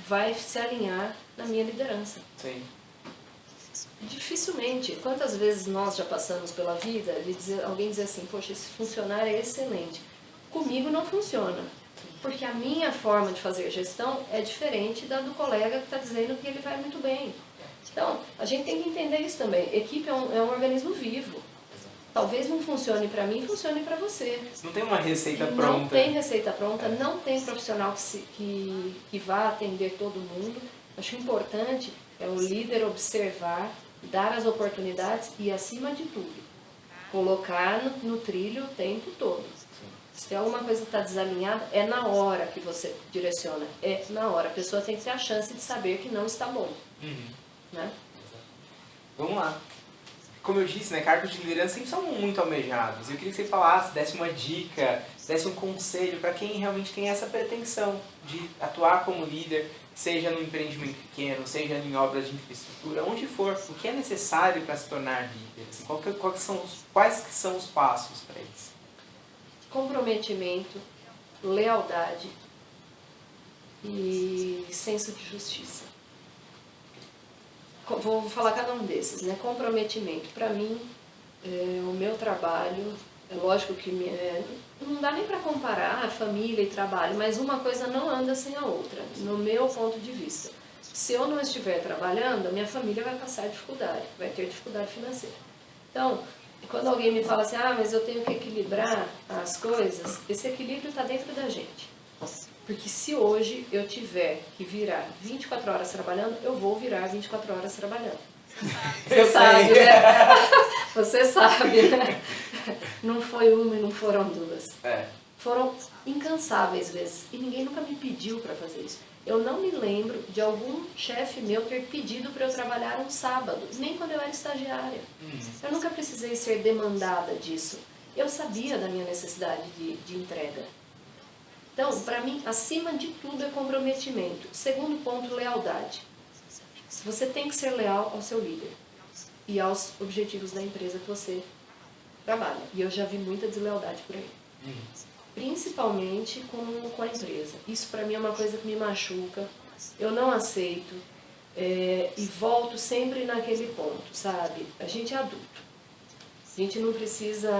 vai se alinhar na minha liderança. Sim. Dificilmente. Quantas vezes nós já passamos pela vida de alguém dizer assim, poxa, esse funcionário é excelente. Comigo não funciona. Porque a minha forma de fazer gestão é diferente da do colega que está dizendo que ele vai muito bem. Então, a gente tem que entender isso também. Equipe é um organismo vivo. Talvez não funcione para mim, funcione para você. Não tem uma receita Não pronta. Não tem receita pronta, não tem profissional que vá atender todo mundo. Acho importante é o líder observar, dar as oportunidades e, acima de tudo, colocar no trilho o tempo todo. Se tem alguma coisa que está desalinhada, é na hora que você direciona. É na hora. A pessoa tem que ter a chance de saber que não está bom. Né? Vamos lá. Como eu disse, né, cargos de liderança sempre são muito almejados. Eu queria que você falasse, desse uma dica, desse um conselho para quem realmente tem essa pretensão de atuar como líder, seja no empreendimento pequeno, seja em obras de infraestrutura, onde for. O que é necessário para se tornar líder? Assim, quais que são os passos para isso? Comprometimento, lealdade e senso de justiça. Vou falar cada um desses, né? Comprometimento. Para mim, o meu trabalho, é lógico que não dá nem para comparar família e trabalho, mas uma coisa não anda sem a outra, no meu ponto de vista. Se eu não estiver trabalhando, a minha família vai passar dificuldade, vai ter dificuldade financeira. Então, quando alguém me fala assim, mas eu tenho que equilibrar as coisas, esse equilíbrio está dentro da gente. Porque se hoje eu tiver que virar 24 horas trabalhando, eu vou virar 24 horas trabalhando. Você sabe, né? Você sabe, né? Não foi uma e não foram duas. Foram incansáveis vezes. E ninguém nunca me pediu para fazer isso. Eu não me lembro de algum chefe meu ter pedido para eu trabalhar um sábado, nem quando eu era estagiária. Eu nunca precisei ser demandada disso. Eu sabia da minha necessidade de entrega. Então, para mim, acima de tudo é comprometimento. Segundo ponto, lealdade. Você tem que ser leal ao seu líder e aos objetivos da empresa que você trabalha. E eu já vi muita deslealdade por aí. Principalmente com a empresa. Isso para mim é uma coisa que me machuca. Eu não aceito. E volto sempre naquele ponto, sabe? A gente é adulto. A gente não precisa...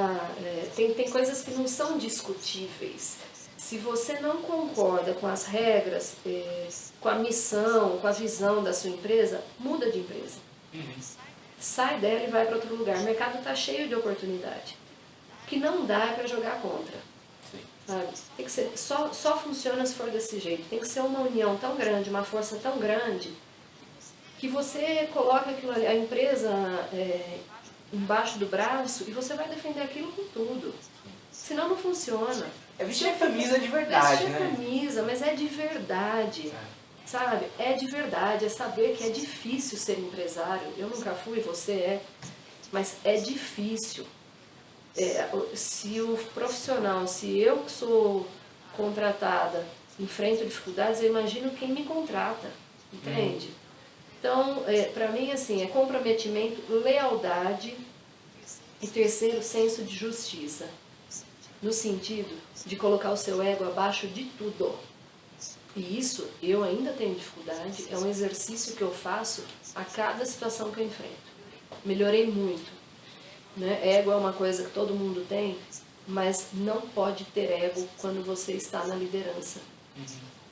Tem coisas que não são discutíveis. Se você não concorda com as regras, com a missão, com a visão da sua empresa, muda de empresa. Sai dela e vai para outro lugar. O mercado está cheio de oportunidade. O que não dá é para jogar contra. Sabe? Tem que ser, só funciona se for desse jeito. Tem que ser uma união tão grande, uma força tão grande, que você coloca aquilo ali, a empresa embaixo do braço e você vai defender aquilo com tudo. Senão não funciona. É vestir a camisa de verdade, né? Vestir a camisa, mas é de verdade. Sabe? É de verdade, é saber que é difícil ser empresário. Eu nunca fui, você é. Mas é difícil. Se o profissional, se eu que sou contratada enfrento dificuldades, eu imagino quem me contrata. Entende? Então, para mim, assim, é comprometimento, lealdade e terceiro, senso de justiça. No sentido de colocar o seu ego abaixo de tudo. E isso eu ainda tenho dificuldade, é um exercício que eu faço a cada situação que eu enfrento. Melhorei muito. Né? Ego é uma coisa que todo mundo tem, mas não pode ter ego quando você está na liderança.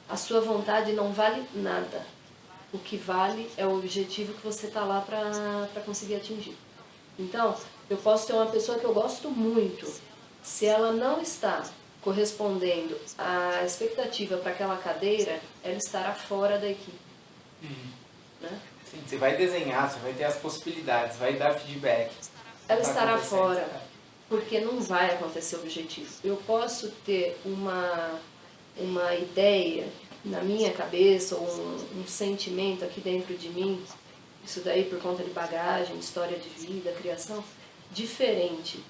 A sua vontade não vale nada. O que vale é o objetivo que você está lá para conseguir atingir. Então, eu posso ter uma pessoa que eu gosto muito. Se ela não está correspondendo à expectativa para aquela cadeira, ela estará fora da equipe. Né? Sim, você vai desenhar, você vai ter as possibilidades, vai dar feedback. Ela estará fora, porque não vai acontecer o objetivo. Eu posso ter uma ideia na minha cabeça, ou um sentimento aqui dentro de mim, isso daí por conta de bagagem, história de vida, criação, diferente.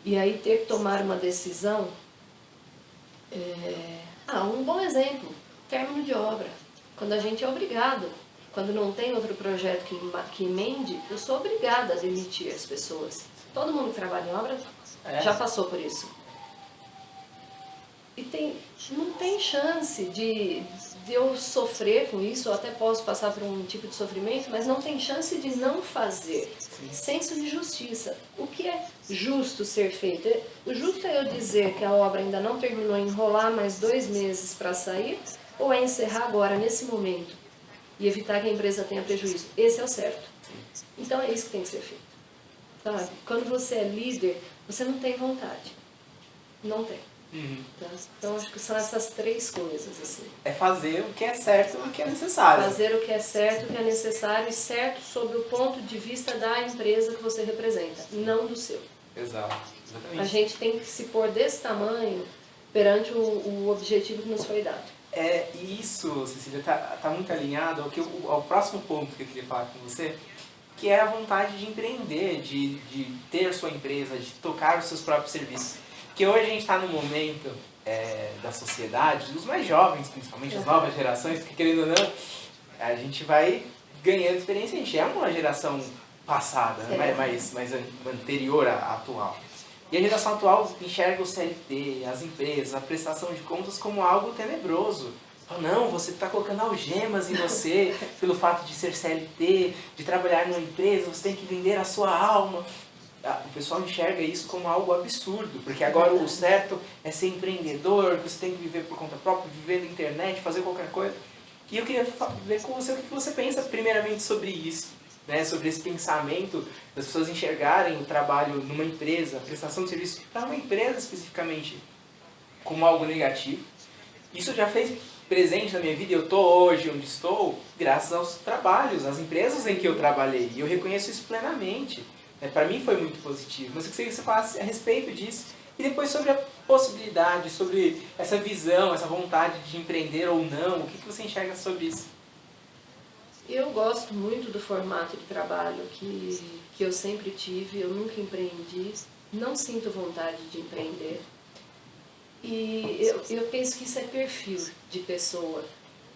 E aí ter que tomar uma decisão, um bom exemplo, término de obra. Quando a gente é obrigado, quando não tem outro projeto que emende, eu sou obrigada a demitir as pessoas. Todo mundo que trabalha em obra já passou por isso. E não tem chance de eu sofrer com isso, eu até posso passar por um tipo de sofrimento, mas não tem chance de não fazer. Senso de justiça. O que é justo ser feito? O justo é eu dizer que a obra ainda não terminou, enrolar mais 2 meses para sair, ou é encerrar agora, nesse momento, e evitar que a empresa tenha prejuízo? Esse é o certo. Então é isso que tem que ser feito. sabe? Quando você é líder, você não tem vontade. Não tem. Tá? Então, acho que são essas 3 coisas, assim. É fazer o que é certo e o que é necessário. Fazer o que é certo, o que é necessário, e certo sob o ponto de vista da empresa que você representa, não do seu. Exato. Exatamente. A gente tem que se pôr desse tamanho perante o objetivo que nos foi dado. E isso, Cecília, tá muito alinhado ao próximo ponto que eu queria falar com você, que é a vontade de empreender, de ter sua empresa, de tocar os seus próprios serviços. Porque hoje a gente está num momento da sociedade, dos mais jovens principalmente, as novas gerações, porque querendo ou não, a gente vai ganhando experiência, a gente é uma geração passada, mais anterior à atual. E a geração atual enxerga o CLT, as empresas, a prestação de contas como algo tenebroso. Não, você está colocando algemas em você pelo fato de ser CLT, de trabalhar numa empresa, você tem que vender a sua alma. O pessoal enxerga isso como algo absurdo, porque agora o certo é ser empreendedor, você tem que viver por conta própria, viver na internet, fazer qualquer coisa. E eu queria ver com você o que você pensa primeiramente sobre isso. Né, sobre esse pensamento das pessoas enxergarem o trabalho numa empresa, a prestação de serviço para uma empresa especificamente, como algo negativo. Isso já fez presente na minha vida, eu estou hoje onde estou graças aos trabalhos, às empresas em que eu trabalhei, e eu reconheço isso plenamente. Para mim foi muito positivo, mas eu queria que você falasse a respeito disso, e depois sobre a possibilidade, sobre essa visão, essa vontade de empreender ou não, o que você enxerga sobre isso? Eu gosto muito do formato de trabalho que eu sempre tive, eu nunca empreendi, não sinto vontade de empreender. E eu penso que isso é perfil de pessoa.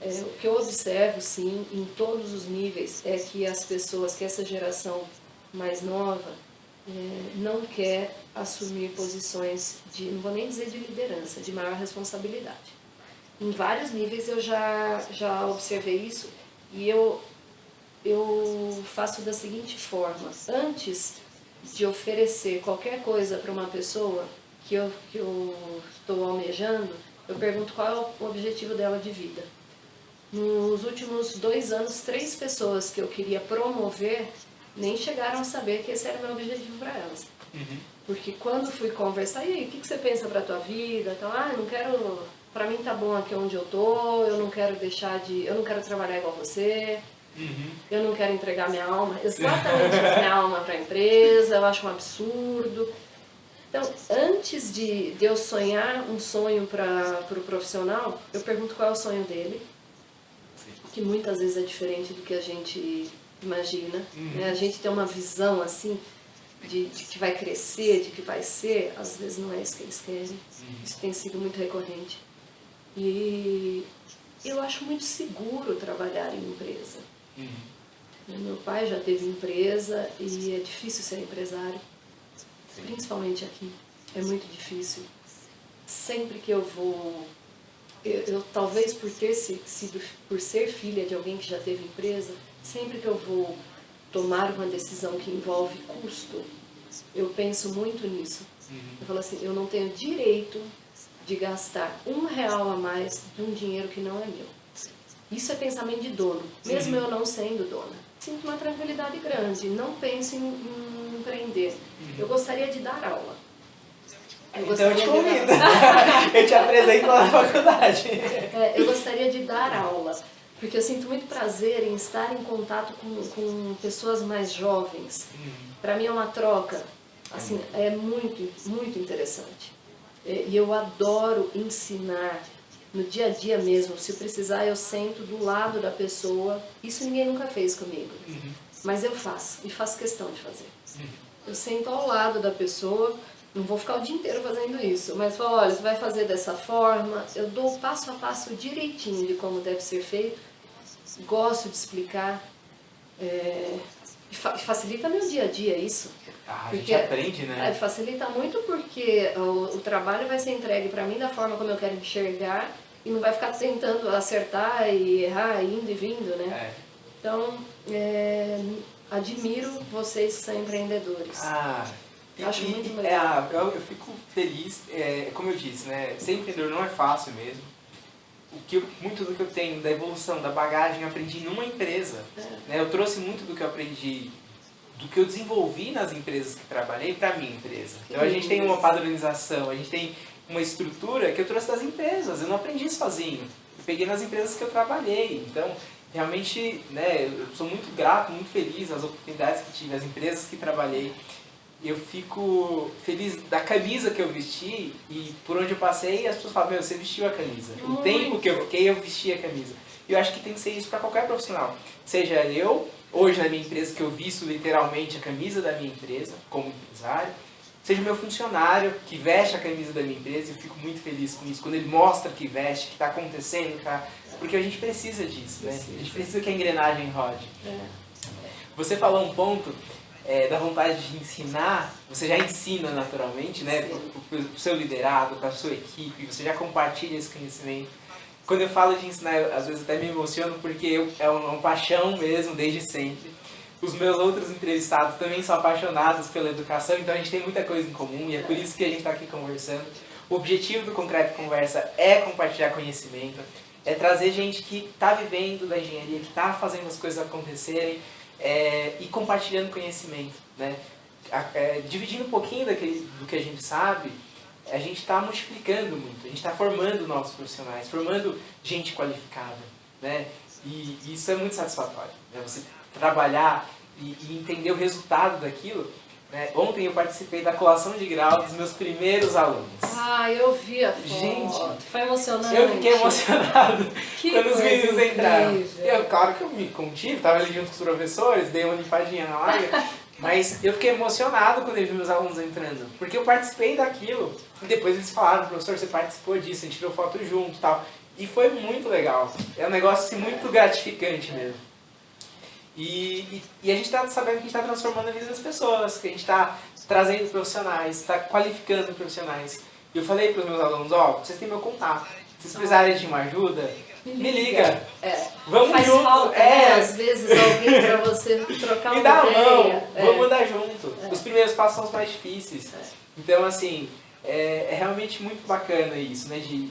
O que eu observo, sim, em todos os níveis, é que as pessoas, que essa geração mais nova, não quer assumir posições de, não vou nem dizer de liderança, de maior responsabilidade. Em vários níveis eu já observei isso. E eu faço da seguinte forma: antes de oferecer qualquer coisa para uma pessoa que eu estou almejando, eu pergunto qual é o objetivo dela de vida. Nos últimos 2 anos, 3 pessoas que eu queria promover nem chegaram a saber que esse era o meu objetivo para elas. Porque quando fui conversar, e aí, o que você pensa para a tua vida? Então, não quero... Para mim tá bom aqui onde eu tô, eu não quero eu não quero trabalhar igual você, eu não quero entregar minha alma, exatamente minha alma para a empresa, eu acho um absurdo. Então, antes de eu sonhar um sonho para o profissional, eu pergunto qual é o sonho dele, que muitas vezes é diferente do que a gente imagina. Né? A gente tem uma visão assim de que vai crescer, de que vai ser, às vezes não é isso que eles querem. Isso tem sido muito recorrente. E eu acho muito seguro trabalhar em empresa. Meu pai já teve empresa e é difícil ser empresário, principalmente aqui. É muito difícil. Sempre que eu vou... Eu talvez por ser filha de alguém que já teve empresa, sempre que eu vou tomar uma decisão que envolve custo, eu penso muito nisso. Eu falo assim, eu não tenho direito de gastar R$1 a mais de um dinheiro que não é meu. Isso é pensamento de dono, mesmo eu não sendo dona. Sinto uma tranquilidade grande, não penso em empreender. Eu gostaria de dar aula. Então eu te convido. Eu te apresento lá na faculdade. Eu gostaria de dar aula, porque eu sinto muito prazer em estar em contato com pessoas mais jovens. Para mim é uma troca, assim, é muito, muito interessante. E eu adoro ensinar no dia a dia mesmo. Se precisar, eu sento do lado da pessoa. Isso ninguém nunca fez comigo. Mas eu faço, e faço questão de fazer. Eu sento ao lado da pessoa, não vou ficar o dia inteiro fazendo isso, mas falo, olha, você vai fazer dessa forma, eu dou o passo a passo direitinho de como deve ser feito, gosto de explicar, facilita meu dia a dia isso. A gente aprende, né? Facilita muito porque o trabalho vai ser entregue para mim da forma como eu quero enxergar e não vai ficar tentando acertar e errar, indo e vindo, né? Então, admiro vocês que são empreendedores. Acho muito legal. Eu fico feliz, como eu disse, né? Ser empreendedor não é fácil mesmo. Muito do que eu tenho, da evolução, da bagagem, eu aprendi numa empresa. Né? Eu trouxe muito do que eu aprendi do que eu desenvolvi nas empresas que trabalhei para minha empresa. Então a gente tem uma padronização, a gente tem uma estrutura que eu trouxe das empresas, eu não aprendi sozinho. Eu peguei nas empresas que eu trabalhei. Então, realmente, né, eu sou muito grato, muito feliz às oportunidades que tive, às empresas que trabalhei. Eu fico feliz da camisa que eu vesti e por onde eu passei as pessoas falam, meu, você vestiu a camisa. O tempo que eu fiquei, eu vesti a camisa. E eu acho que tem que ser isso para qualquer profissional. Seja eu, hoje na minha empresa, que eu visto literalmente a camisa da minha empresa, como empresário, seja o meu funcionário, que veste a camisa da minha empresa, e eu fico muito feliz com isso, quando ele mostra que veste, que está acontecendo, porque a gente precisa disso, né? A gente precisa que a engrenagem rode. Você falou um ponto da vontade de ensinar, você já ensina naturalmente, né? Para o seu liderado, para a sua equipe, você já compartilha esse conhecimento. Quando eu falo de ensinar, eu, às vezes até me emociono, porque é uma paixão mesmo, desde sempre. Os meus outros entrevistados também são apaixonados pela educação, então a gente tem muita coisa em comum e é por isso que a gente está aqui conversando. O objetivo do Concreto Conversa é compartilhar conhecimento, é trazer gente que está vivendo da engenharia, que está fazendo as coisas acontecerem e compartilhando conhecimento, né? Dividindo um pouquinho do que a gente sabe, a gente está multiplicando muito, a gente está formando novos profissionais, formando gente qualificada, né? E isso é muito satisfatório, né? Você trabalhar e entender o resultado daquilo, né? Ontem eu participei da colação de grau dos meus primeiros alunos. Ah, eu vi a foto. Gente, foi emocionante. Eu fiquei emocionado quando os meninos entraram. Claro que eu me contive, estava ali junto com os professores, dei uma limpadinha na área, mas eu fiquei emocionado quando eu vi meus alunos entrando, porque eu participei daquilo. E depois eles falaram, professor, você participou disso, a gente tirou foto junto e tal. E foi muito legal. É um negócio assim, muito gratificante mesmo. E a gente está sabendo que a gente está transformando a vida das pessoas, que a gente está trazendo profissionais, está qualificando profissionais. E eu falei para os meus alunos, vocês têm meu contato. Se vocês precisarem de uma ajuda, me liga. Vamos Faz junto. Falta, né? Às vezes alguém para você trocar uma ideia. Me dá a mão, vamos andar junto. Os primeiros passos são os mais difíceis. Então, assim, é realmente muito bacana isso, né? De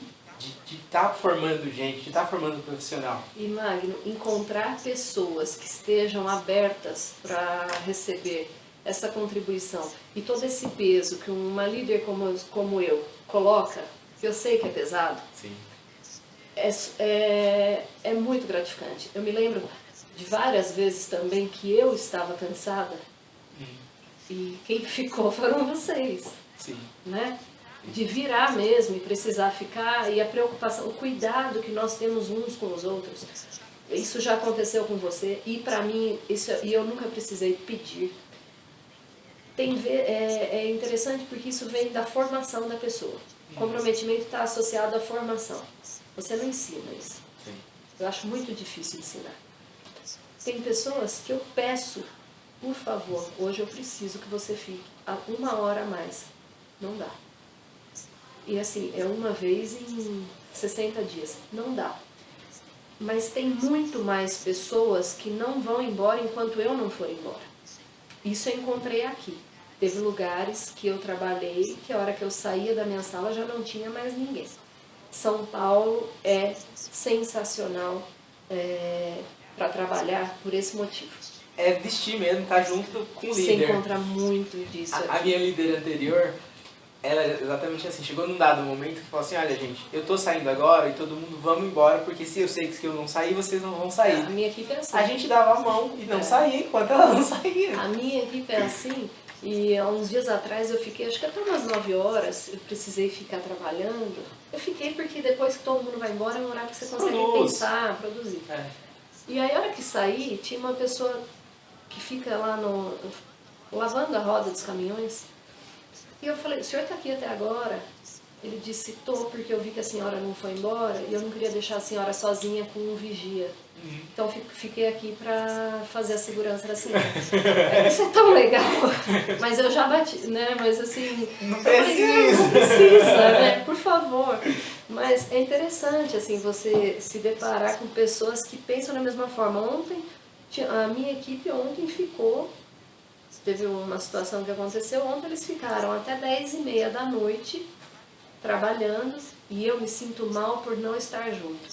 estar formando gente, de estar formando profissional. E Magno, encontrar pessoas que estejam abertas para receber essa contribuição e todo esse peso que uma líder como eu coloca, que eu sei que é pesado, sim, é muito gratificante. Eu me lembro de várias vezes também que eu estava cansada e quem ficou foram vocês, sim, né? De virar mesmo e precisar ficar, e a preocupação, o cuidado que nós temos uns com os outros. Isso já aconteceu com você e para mim, e eu nunca precisei pedir. É interessante porque isso vem da formação da pessoa. O comprometimento está associado à formação. Você não ensina isso. sim. Eu acho muito difícil ensinar. Tem pessoas que eu peço, por favor, hoje eu preciso que você fique 1 hora a mais. Não dá. E assim, é uma vez em 60 dias. Não dá. Mas tem muito mais pessoas que não vão embora enquanto eu não for embora. Isso eu encontrei aqui. Teve lugares que eu trabalhei que a hora que eu saía da minha sala já não tinha mais ninguém. São Paulo é sensacional para trabalhar por esse motivo. É vestir mesmo, estar junto com o Você líder. Você encontra muito disso aqui. A minha líder anterior, ela era exatamente assim, chegou num dado momento que falou assim, olha gente, eu tô saindo agora e todo mundo vamos embora, porque se eu sei que eu não sair, vocês não vão sair. A minha equipe é assim. A gente dava a mão e não saía enquanto ela não saía. A minha equipe é assim, e há uns dias atrás eu fiquei, acho que até umas 9 horas, eu precisei ficar trabalhando. Eu fiquei porque depois que todo mundo vai embora, é um horário que você consegue pensar, produzir. E aí a hora que saí, tinha uma pessoa que fica lá lavando a roda dos caminhões. E eu falei, o senhor está aqui até agora? Ele disse, estou porque eu vi que a senhora não foi embora e eu não queria deixar a senhora sozinha com um vigia. Então fiquei aqui para fazer a segurança da senhora. Isso é tão legal. Mas eu já bati, né? Mas assim... Não precisa. Não precisa, né? Por favor. Mas é interessante, assim, você se deparar com pessoas que pensam da mesma forma. A minha equipe ontem ficou... Teve uma situação que aconteceu ontem, eles ficaram até 10h30 da noite trabalhando e eu me sinto mal por não estar junto.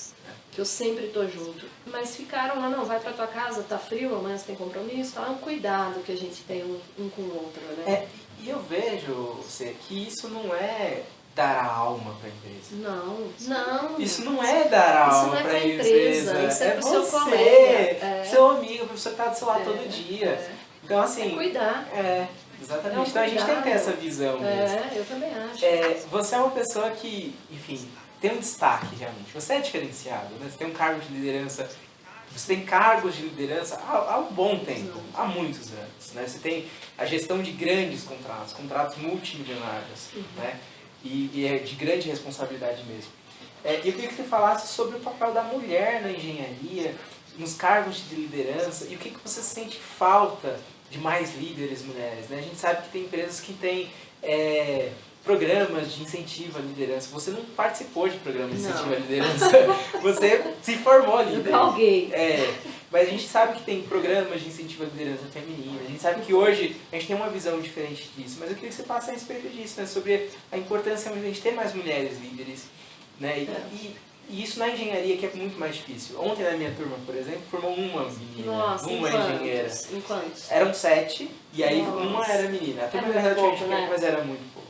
que eu sempre tô junto. Mas ficaram lá, não, vai pra tua casa, tá frio, amanhã você tem compromisso, tá? É um cuidado que a gente tem um com o outro, né? E eu vejo, você, que isso não é dar a alma para a empresa. Não. Isso não é dar a alma para a empresa. Isso é pro você, seu colega. seu amigo, para você estar do seu lado todo dia. Então, assim... É cuidar. Exatamente. Então, a gente tem que ter essa visão mesmo. Eu também acho. Você é uma pessoa que, enfim, tem um destaque, realmente. Você é diferenciado, né? Você tem um cargo de liderança... Você tem cargos de liderança há um bom tempo, há muitos anos. Né? Você tem a gestão de grandes contratos multimilionários, né? E é de grande responsabilidade mesmo. Eu queria que você falasse sobre o papel da mulher na engenharia, nos cargos de liderança, e o que você sente falta de mais líderes mulheres. Né? A gente sabe que tem empresas que têm programas de incentivo à liderança. Você não participou de programas de incentivo à liderança, você se formou líder. Eu galguei. Mas a gente sabe que tem programas de incentivo à liderança feminina, a gente sabe que hoje a gente tem uma visão diferente disso, mas eu queria que você passasse a respeito disso, né? Sobre a importância de a gente ter mais mulheres líderes, né? E isso na engenharia que é muito mais difícil. Ontem na minha turma, por exemplo, formou uma menina, uma engenheira. Em quantos? Eram 7, e aí uma era menina. A turma era relativamente pequena, mas era muito pouco.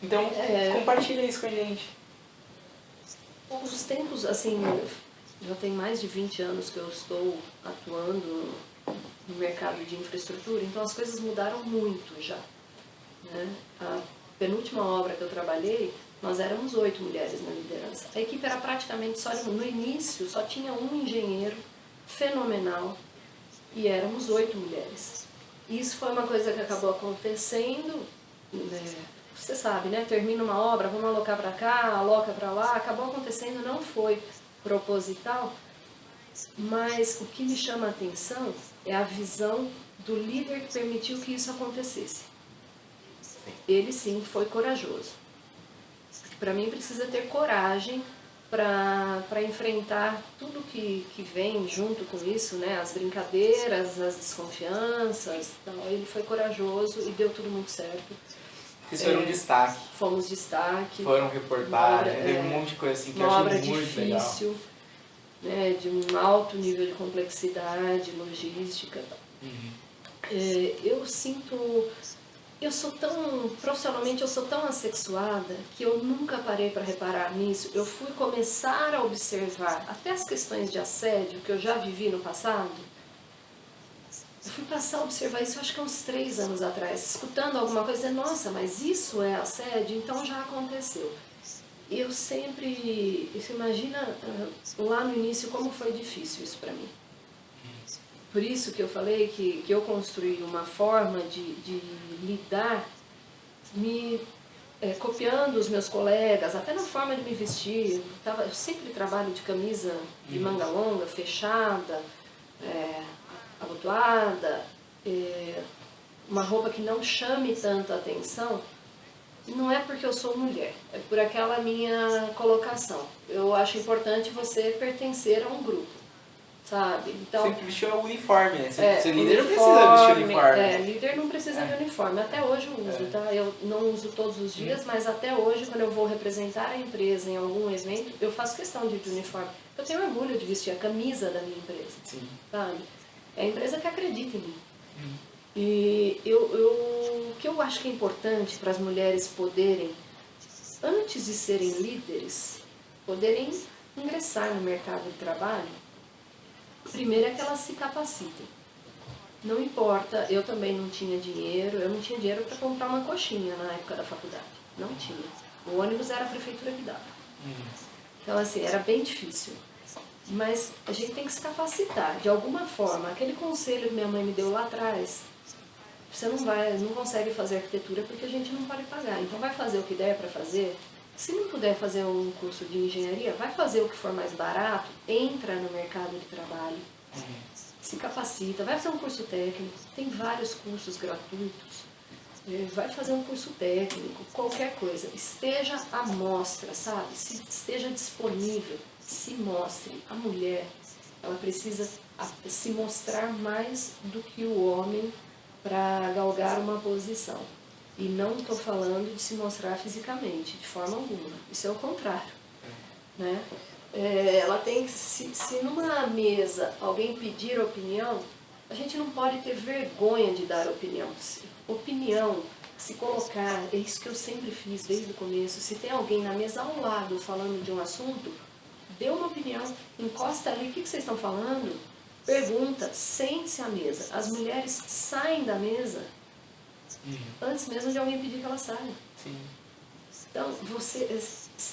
Então, compartilha isso com a gente. Os tempos, assim, já tem mais de 20 anos que eu estou atuando no mercado de infraestrutura, então as coisas mudaram muito já. Né? A penúltima obra que eu trabalhei, nós éramos 8 mulheres na liderança. A equipe era praticamente só, no início, só tinha um engenheiro fenomenal e éramos 8 mulheres. Isso foi uma coisa que acabou acontecendo, você sabe, né? Termina uma obra, vamos alocar para cá, aloca para lá, acabou acontecendo, não foi proposital, mas o que me chama a atenção é a visão do líder que permitiu que isso acontecesse. Ele sim foi corajoso. Para mim precisa ter coragem para enfrentar tudo que vem junto com isso, né? As brincadeiras, as desconfianças. Então, ele foi corajoso e deu tudo muito certo. Vocês foram destaque. Fomos destaque. Foram reportagem, teve um monte de coisa assim que eu achei muito legal. Uma obra difícil, né, de um alto nível de complexidade, logística. Eu sinto... profissionalmente eu sou tão assexuada que eu nunca parei para reparar nisso. Eu fui começar a observar até as questões de assédio que eu já vivi no passado. Eu fui passar a observar isso, acho que há uns 3 anos atrás, escutando alguma coisa, dizendo, nossa, mas isso é assédio? Então já aconteceu. Eu sempre, você imagina lá no início como foi difícil isso para mim. Por isso que eu falei que eu construí uma forma de lidar, copiando os meus colegas, até na forma de me vestir. Eu sempre trabalho de camisa de manga longa, fechada, abotoada, uma roupa que não chame tanta atenção. Não é porque eu sou mulher, é por aquela minha colocação. Eu acho importante você pertencer a um grupo, sabe? Então, sempre vestiu o uniforme, né? Ser líder não precisa vestir uniforme. Líder não precisa de uniforme. Até hoje eu uso, tá? Eu não uso todos os dias, mas até hoje, quando eu vou representar a empresa em algum evento, eu faço questão de ir de uniforme. Eu tenho orgulho de vestir a camisa da minha empresa, sabe? É a empresa que acredita em mim. E o que eu acho que é importante para as mulheres poderem, antes de serem líderes, poderem ingressar no mercado de trabalho, primeiro é que elas se capacitem. Não importa, eu também não tinha dinheiro, eu não tinha dinheiro para comprar uma coxinha na época da faculdade. Não tinha. O ônibus era a prefeitura que dava. Então, assim, era bem difícil. Mas a gente tem que se capacitar, de alguma forma. Aquele conselho que minha mãe me deu lá atrás, você não consegue fazer arquitetura porque a gente não pode pagar. Então vai fazer o que der para fazer. Se não puder fazer um curso de engenharia, vai fazer o que for mais barato, entra no mercado de trabalho, se capacita, vai fazer um curso técnico, tem vários cursos gratuitos, vai fazer um curso técnico, qualquer coisa. Esteja à mostra, sabe? Esteja disponível. Se mostre. A mulher, ela precisa se mostrar mais do que o homem para galgar uma posição. E não estou falando de se mostrar fisicamente, de forma alguma. Isso é o contrário. Né? ela tem, se numa mesa alguém pedir opinião, a gente não pode ter vergonha de dar opinião. Opinião, se colocar, é isso que eu sempre fiz desde o começo. Se tem alguém na mesa ao lado falando de um assunto, dê uma opinião, encosta ali, o que vocês estão falando? Pergunta, sente-se à mesa. As mulheres saem da mesa antes mesmo de alguém pedir que elas saiam. Sim. Então, você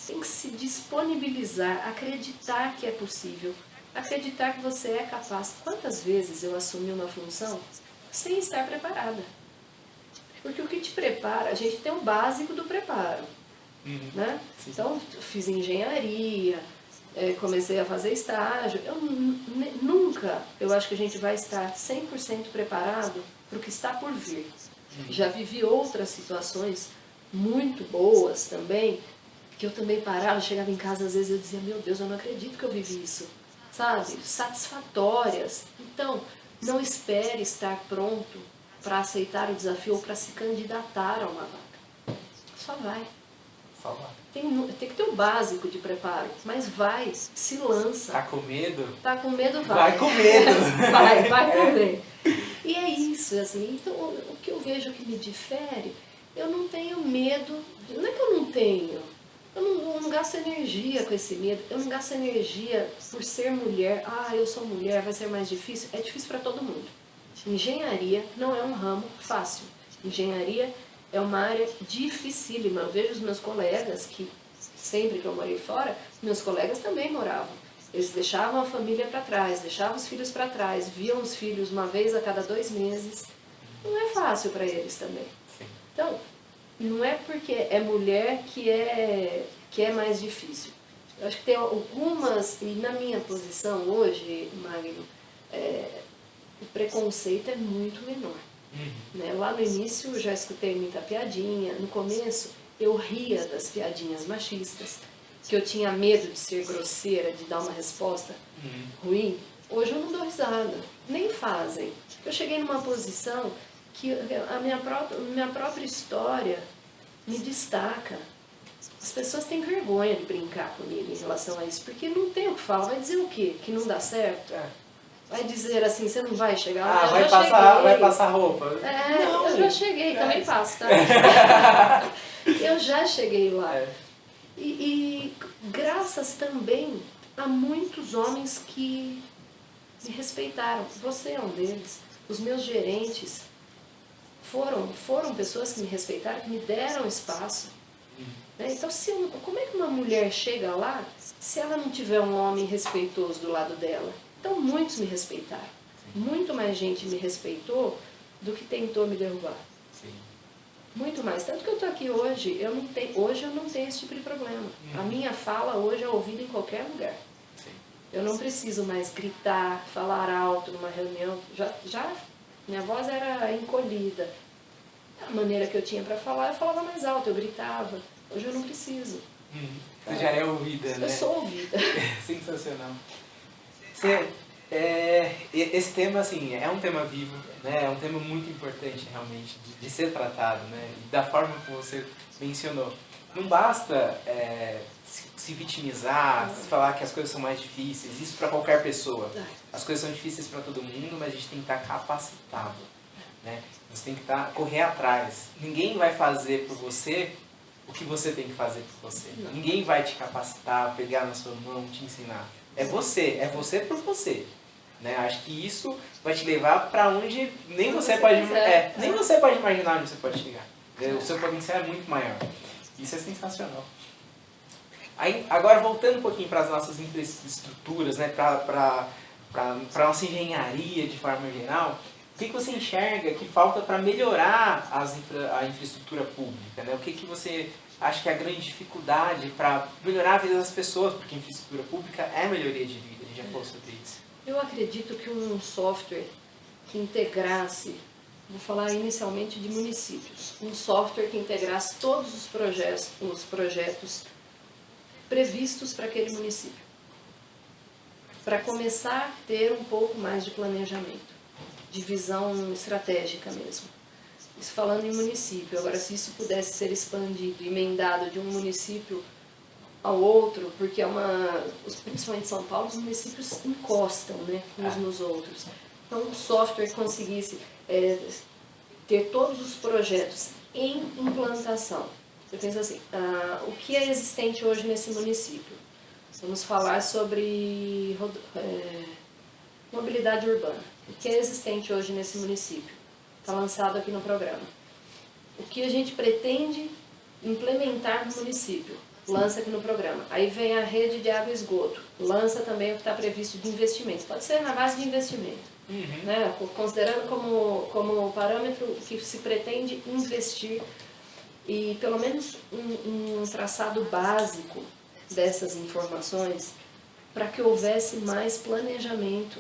tem que se disponibilizar, acreditar que é possível, acreditar que você é capaz. Quantas vezes eu assumi uma função sem estar preparada? Porque o que te prepara, a gente tem o básico do preparo. Né? Então, fiz engenharia, comecei a fazer estágio. Eu acho que a gente vai estar 100% preparado para o que está por vir. Já vivi outras situações muito boas também, que eu também parava, chegava em casa, às vezes eu dizia, meu Deus, eu não acredito que eu vivi isso, sabe? Satisfatórias. Então, não espere estar pronto para aceitar o desafio ou para se candidatar a uma vaga. Só vai. Só vai. Tem que ter o básico de preparo, mas vai, se lança. Tá com medo? Tá com medo, vai. Vai com medo. vai também. E é isso, assim, então o que eu vejo que me difere, eu não tenho medo, não é que eu não tenho, eu não gasto energia com esse medo, eu não gasto energia por ser mulher, eu sou mulher, vai ser mais difícil, é difícil para todo mundo. Engenharia não é um ramo fácil, engenharia é uma área dificílima, eu vejo os meus colegas que, sempre que eu morei fora, meus colegas também moravam. Eles deixavam a família para trás, deixavam os filhos para trás, viam os filhos uma vez a cada 2 meses. Não é fácil para eles também. Sim. Então, não é porque é mulher que é mais difícil. Eu acho que tem algumas, e na minha posição hoje, Magno, o preconceito é muito menor. Né? Lá no início eu já escutei muita piadinha, no começo eu ria das piadinhas machistas, que eu tinha medo de ser grosseira, de dar uma resposta ruim. Hoje eu não dou risada, nem fazem. Eu cheguei numa posição que a minha própria história me destaca. As pessoas têm vergonha de brincar comigo em relação a isso, porque não tem o que falar. Vai dizer o quê? Que não dá certo? Vai dizer assim, você não vai chegar lá? Vai passar roupa. Não, eu já cheguei, também passo, tá? Eu já cheguei lá. E graças também a muitos homens que me respeitaram. Você é um deles. Os meus gerentes foram pessoas que me respeitaram, que me deram espaço. Então, como é que uma mulher chega lá se ela não tiver um homem respeitoso do lado dela? Então, muitos me respeitaram. Muito mais gente me respeitou do que tentou me derrubar. Muito mais. Tanto que eu estou aqui hoje, hoje eu não tenho esse tipo de problema. A minha fala hoje é ouvida em qualquer lugar. Eu não preciso mais gritar, falar alto numa reunião. Já minha voz era encolhida. A maneira que eu tinha para falar, eu falava mais alto, eu gritava. Hoje eu não preciso. Você já é ouvida, né? Eu sou ouvida. Sensacional. Esse tema, assim, é um tema vivo, né? É um tema muito importante, realmente, de ser tratado, né? E da forma que você mencionou. Não basta se vitimizar, falar que as coisas são mais difíceis, isso para qualquer pessoa. As coisas são difíceis para todo mundo, mas a gente tem que estar capacitado, né? Você tem que correr atrás. Ninguém vai fazer por você o que você tem que fazer por você. Ninguém vai te capacitar, pegar na sua mão, te ensinar. É você por você. Né? Acho que isso vai te levar para onde nem você pode imaginar onde você pode chegar. O seu potencial é muito maior. Isso é sensacional. Aí, agora, voltando um pouquinho para as nossas infraestruturas, né? para a nossa engenharia de forma geral, o que você enxerga que falta para melhorar a infraestrutura pública? Né? O que você acha que é a grande dificuldade para melhorar a vida das pessoas? Porque a infraestrutura pública é melhoria de vida, a gente já falou sobre isso. Eu acredito que um software que integrasse, vou falar inicialmente de municípios, um software que integrasse todos os projetos previstos para aquele município, para começar a ter um pouco mais de planejamento, de visão estratégica mesmo. Isso falando em município. Agora, se isso pudesse ser expandido, emendado de um município ao outro, porque principalmente em São Paulo, os municípios encostam, né, uns nos outros. Então, o software conseguisse ter todos os projetos em implantação. Você pensa assim, o que é existente hoje nesse município? Vamos falar sobre mobilidade urbana. O que é existente hoje nesse município? Está lançado aqui no programa. O que a gente pretende implementar no município? Lança aqui no programa. Aí vem a rede de água e esgoto. Lança também o que está previsto de investimento. Pode ser na base de investimento. Né? Considerando como parâmetro o que se pretende investir e pelo menos um traçado básico dessas informações para que houvesse mais planejamento.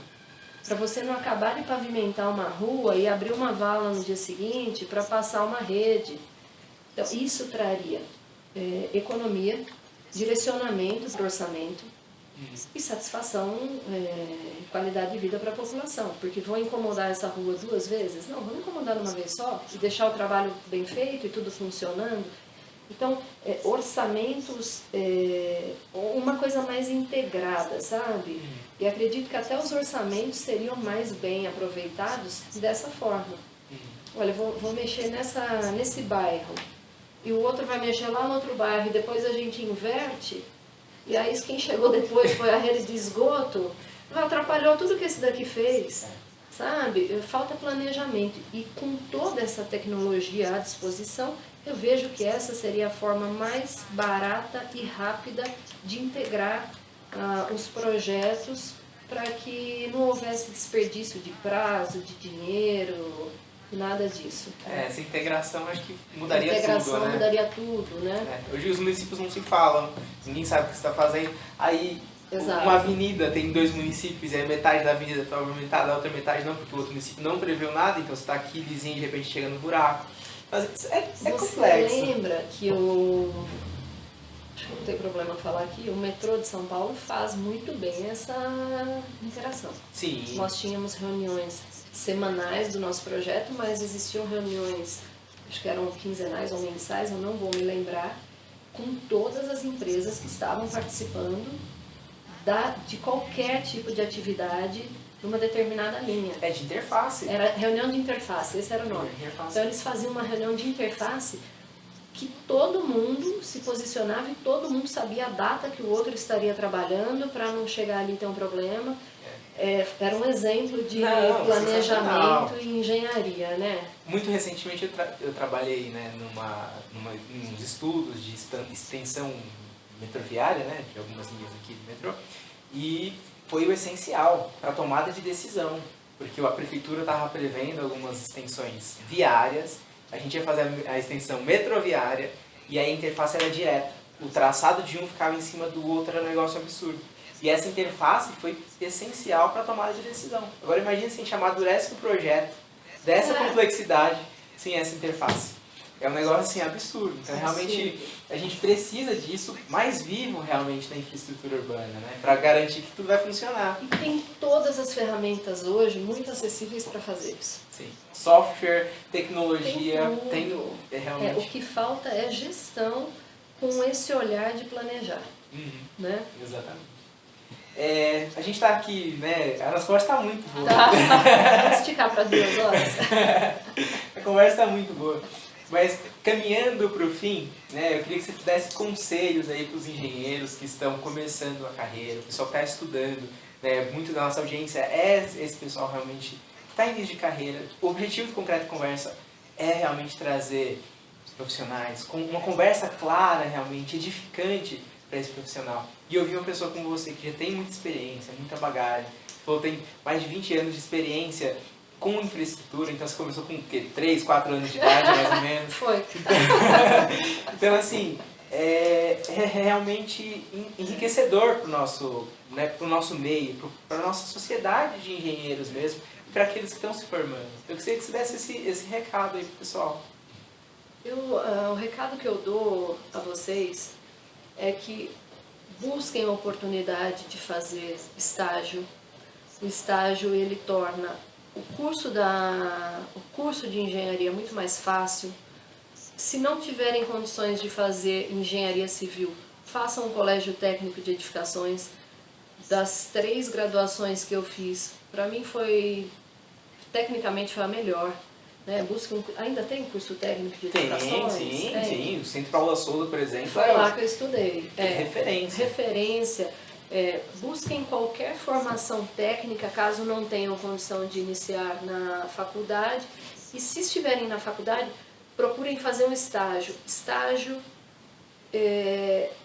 Para você não acabar de pavimentar uma rua e abrir uma vala no dia seguinte para passar uma rede. Então, isso traria economia, direcionamento para o orçamento e satisfação e qualidade de vida para a população. Porque vão incomodar essa rua 2 vezes? Não, vamos incomodar de uma vez só e deixar o trabalho bem feito e tudo funcionando. Então, orçamentos, uma coisa mais integrada, sabe? E acredito que até os orçamentos seriam mais bem aproveitados dessa forma. Olha, vou mexer nesse bairro e o outro vai mexer lá no outro bairro e depois a gente inverte. E aí quem chegou depois foi a rede de esgoto, atrapalhou tudo que esse daqui fez, sabe? Falta planejamento. E com toda essa tecnologia à disposição, eu vejo que essa seria a forma mais barata e rápida de integrar os projetos para que não houvesse desperdício de prazo, de dinheiro, nada disso. Essa integração acho que mudaria tudo, né? A integração mudaria tudo, né? Hoje os municípios não se falam, ninguém sabe o que você está fazendo. Aí Exato. Uma avenida tem 2 municípios, e aí metade da avenida está pavimentada, a outra metade não, porque o outro município não preveu nada, então você está aqui vizinho e de repente chega no buraco. Mas é complexo. Você lembra que acho que não tem problema falar aqui, o metrô de São Paulo faz muito bem essa interação. Sim. Nós tínhamos reuniões semanais do nosso projeto, mas existiam reuniões, acho que eram quinzenais ou mensais, eu não vou me lembrar, com todas as empresas que estavam participando de qualquer tipo de atividade numa determinada linha. De interface. Era reunião de interface, esse era o nome. Então eles faziam uma reunião de interface que todo mundo se posicionava e todo mundo sabia a data que o outro estaria trabalhando para não chegar ali e ter um problema. Era um exemplo de planejamento e engenharia, né? Muito recentemente eu trabalhei, né, em uns estudos de extensão metroviária, né, de algumas linhas aqui do metrô, e foi o essencial para a tomada de decisão, porque a prefeitura estava prevendo algumas extensões viárias, a gente ia fazer a extensão metroviária e aí a interface era direta. O traçado de um ficava em cima do outro, era um negócio absurdo. E essa interface foi essencial para a tomada de decisão. Agora imagine se a gente amadurece um projeto dessa complexidade sem essa interface. É um negócio assim absurdo. Então realmente a gente precisa disso mais vivo realmente na infraestrutura urbana, né? Para garantir que tudo vai funcionar. E tem todas as ferramentas hoje muito acessíveis para fazer isso. Sim. Software, tecnologia, realmente... o que falta é gestão com esse olhar de planejar. Né? Exatamente. A gente está aqui, né? A nossa conversa está muito boa. Vamos esticar para 2 horas. A conversa está muito boa. Mas caminhando para o fim, né, eu queria que você desse conselhos aí para os engenheiros que estão começando a carreira, o pessoal que está estudando, né, muito da nossa audiência é esse pessoal realmente que está em início de carreira. O objetivo do Concreto Conversa é realmente trazer profissionais com uma conversa clara, realmente edificante para esse profissional. E ouvir uma pessoa como você que já tem muita experiência, muita bagagem, tem mais de 20 anos de experiência com infraestrutura, então você começou com o quê? 3, 4 anos de idade, mais ou menos? Foi. Então, assim, é realmente enriquecedor para o nosso meio, para a nossa sociedade de engenheiros mesmo, e para aqueles que estão se formando. Eu queria que você desse esse recado aí para o pessoal. O recado que eu dou a vocês é que busquem a oportunidade de fazer estágio. O estágio, ele torna o curso de engenharia muito mais fácil. Se não tiverem condições de fazer engenharia civil, façam um colégio técnico de edificações. Das 3 graduações que eu fiz, para mim tecnicamente foi a melhor. Né? Ainda tem curso técnico de edificações? Sim. O Centro Paula Souza, por exemplo, foi lá que eu estudei. Referência. Busquem qualquer formação técnica, caso não tenham condição de iniciar na faculdade. E se estiverem na faculdade, procurem fazer um estágio. Estágio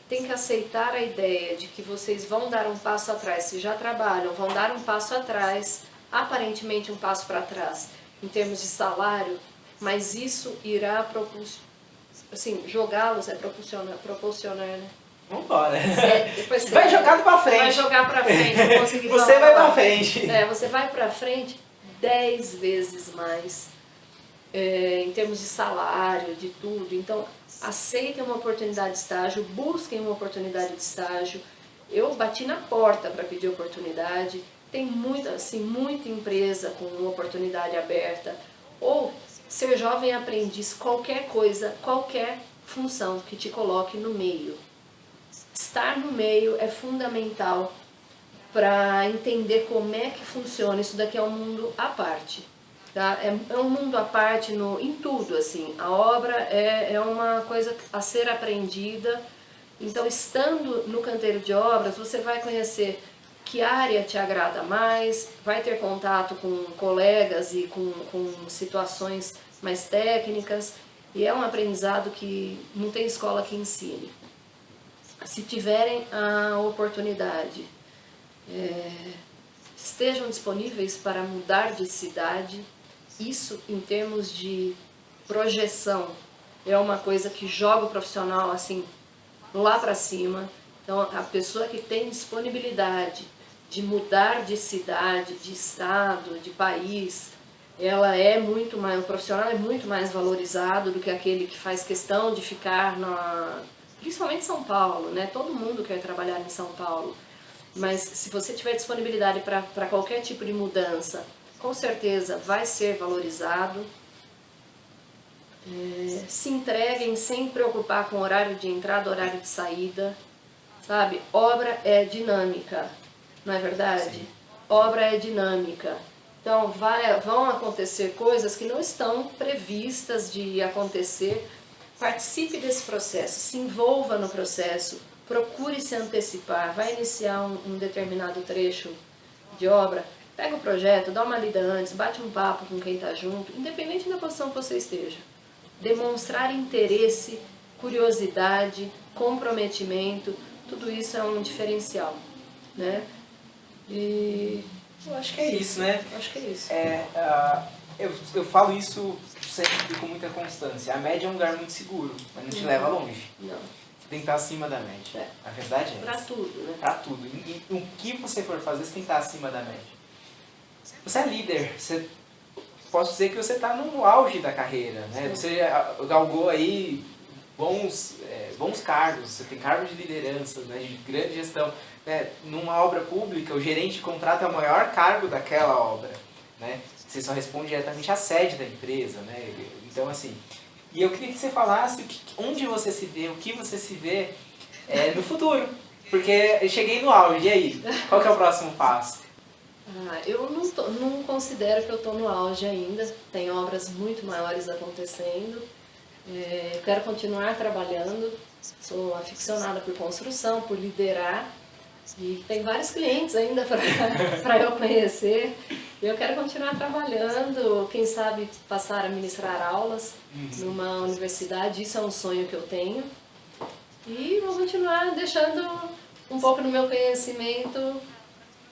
tem que aceitar a ideia de que vocês vão dar um passo atrás. Se já trabalham, vão dar um passo atrás, aparentemente um passo para trás, em termos de salário, mas isso irá jogá-los proporcionar, né? Vambora. Depois vai jogar pra frente. Vai jogar pra frente. Não consegui você falar vai pra frente. Você vai pra frente 10 vezes mais em termos de salário, de tudo. Então, aceitem uma oportunidade de estágio, busquem uma oportunidade de estágio. Eu bati na porta para pedir oportunidade. Tem muita empresa com uma oportunidade aberta. Ou ser jovem aprendiz, qualquer coisa, qualquer função que te coloque no meio. Estar no meio é fundamental para entender como é que funciona. Isso daqui é um mundo à parte. Tá? É um mundo à parte em tudo. Assim. A obra é uma coisa a ser aprendida. Então, estando no canteiro de obras, você vai conhecer que área te agrada mais, vai ter contato com colegas e com situações mais técnicas. E é um aprendizado que não tem escola que ensine. Se tiverem a oportunidade, estejam disponíveis para mudar de cidade. Isso, em termos de projeção, é uma coisa que joga o profissional assim lá para cima. Então, a pessoa que tem disponibilidade de mudar de cidade, de estado, de país, o profissional é muito mais valorizado do que aquele que faz questão de ficar principalmente em São Paulo, né? Todo mundo quer trabalhar em São Paulo. Mas se você tiver disponibilidade para qualquer tipo de mudança, com certeza vai ser valorizado. Se entreguem sem preocupar com horário de entrada, horário de saída. Sabe? Obra é dinâmica, não é verdade? Sim. Obra é dinâmica. Então vão acontecer coisas que não estão previstas de acontecer. Participe desse processo, se envolva no processo, procure se antecipar. Vai iniciar um determinado trecho de obra, pega o projeto, dá uma lida antes, bate um papo com quem está junto, independente da posição que você esteja. Demonstrar interesse, curiosidade, comprometimento, tudo isso é um diferencial, né? E eu acho que é isso, né? Acho que é isso. Eu falo isso sempre com muita constância. A média é um lugar muito seguro, mas não te leva longe. Não. Você tem que estar acima da média. A verdade é pra essa. tudo, né? Pra tudo. E o que você for fazer, você tem que estar acima da média. Você é líder. Posso dizer que você está no auge da carreira, né? Você galgou aí bons cargos, você tem cargos de liderança, né, de grande gestão. Né? Numa obra pública, o gerente contrata o maior cargo daquela obra. Né? Você só responde diretamente à sede da empresa. Né? Então, assim, e eu queria que você falasse onde você se vê, o que você se vê no futuro. Porque eu cheguei no auge, e aí? Qual que é o próximo passo? Eu não considero que eu estou no auge ainda. Tem obras muito maiores acontecendo. Eu quero continuar trabalhando. Sou aficionada por construção, por liderar. E tem vários clientes ainda para eu conhecer. Eu quero continuar trabalhando, quem sabe passar a ministrar aulas numa universidade. Isso é um sonho que eu tenho. E vou continuar deixando um pouco do meu conhecimento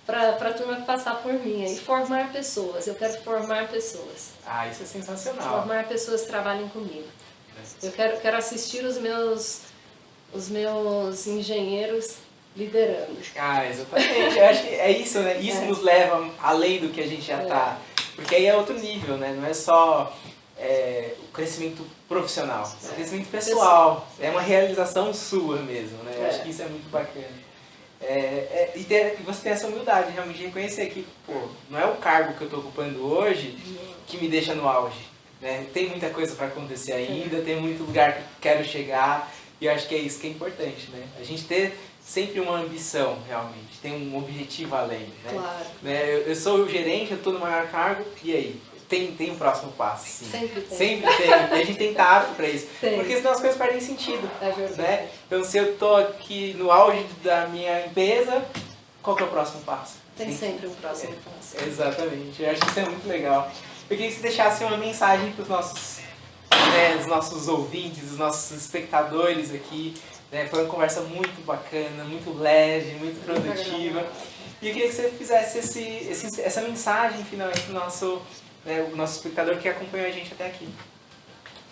para a turma passar por mim e formar pessoas. Eu quero formar pessoas. Isso é sensacional. Formar pessoas que trabalhem comigo. Eu quero assistir os meus engenheiros liderando. Exatamente. Eu acho que é isso, né? Isso nos leva além do que a gente já está. Porque aí é outro nível, né? Não é só o crescimento profissional, é o crescimento pessoal. É uma realização sua mesmo, né? Eu acho que isso é muito bacana. E você tem essa humildade, realmente, de reconhecer que, não é o cargo que eu estou ocupando hoje que me deixa no auge. Né? Tem muita coisa para acontecer ainda, tem muito lugar que quero chegar, E eu acho que é isso que é importante, né? A gente ter sempre uma ambição, realmente, tem um objetivo além, né? Claro. Né? Eu sou o gerente, eu estou no maior cargo, e aí? Tem um próximo passo, sim. Sempre tem. Sempre tem. E a gente tem que estar apto para isso. Tem. Porque senão as coisas perdem sentido. É verdade. Né? Então, se eu estou aqui no auge da minha empresa, qual que é o próximo passo? Tem sempre um próximo passo. Exatamente. Eu acho que isso é muito legal. Eu queria que você deixasse uma mensagem para os nossos, né, os nossos ouvintes, os nossos espectadores aqui. Né? Foi uma conversa muito bacana, muito leve, muito produtiva. E eu queria que você fizesse essa mensagem final para o nosso espectador que acompanhou a gente até aqui.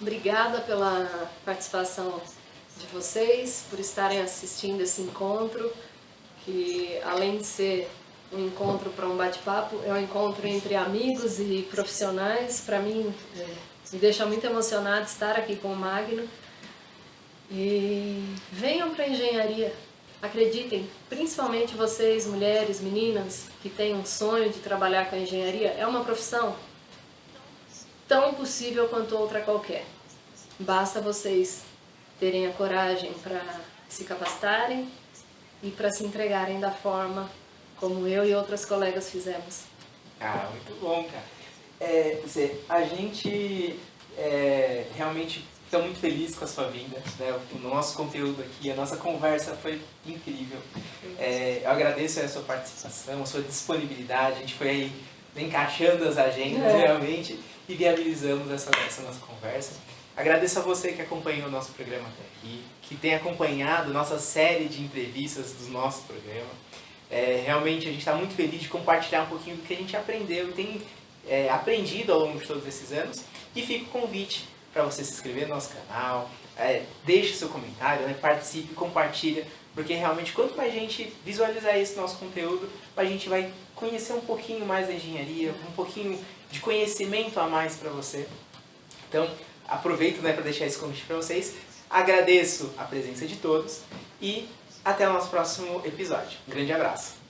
Obrigada pela participação de vocês, por estarem assistindo esse encontro, que além de ser um encontro para um bate-papo, é um encontro entre amigos e profissionais. Para mim, me deixa muito emocionada estar aqui com o Magno. E venham para a engenharia. Acreditem, principalmente vocês, mulheres, meninas, que têm um sonho de trabalhar com a engenharia, é uma profissão tão possível quanto outra qualquer. Basta vocês terem a coragem para se capacitarem e para se entregarem da forma como eu e outras colegas fizemos. Ah, muito bom, cara. A gente realmente está muito feliz com a sua vinda, né? O nosso conteúdo aqui, a nossa conversa foi incrível. Eu agradeço a sua participação, a sua disponibilidade. A gente foi aí encaixando as agendas realmente e viabilizamos essa nossa conversa. Agradeço a você que acompanhou o nosso programa até aqui, que tem acompanhado nossa série de entrevistas do nosso programa. Realmente a gente está muito feliz de compartilhar um pouquinho do que a gente aprendeu e tem aprendido ao longo de todos esses anos. E fica o convite para você se inscrever no nosso canal, deixe seu comentário, né, participe, compartilha, porque realmente quanto mais gente visualizar esse nosso conteúdo, a gente vai conhecer um pouquinho mais da engenharia, um pouquinho de conhecimento a mais para você. Então, aproveito, né, para deixar esse convite para vocês. Agradeço a presença de todos e até o nosso próximo episódio. Um grande abraço.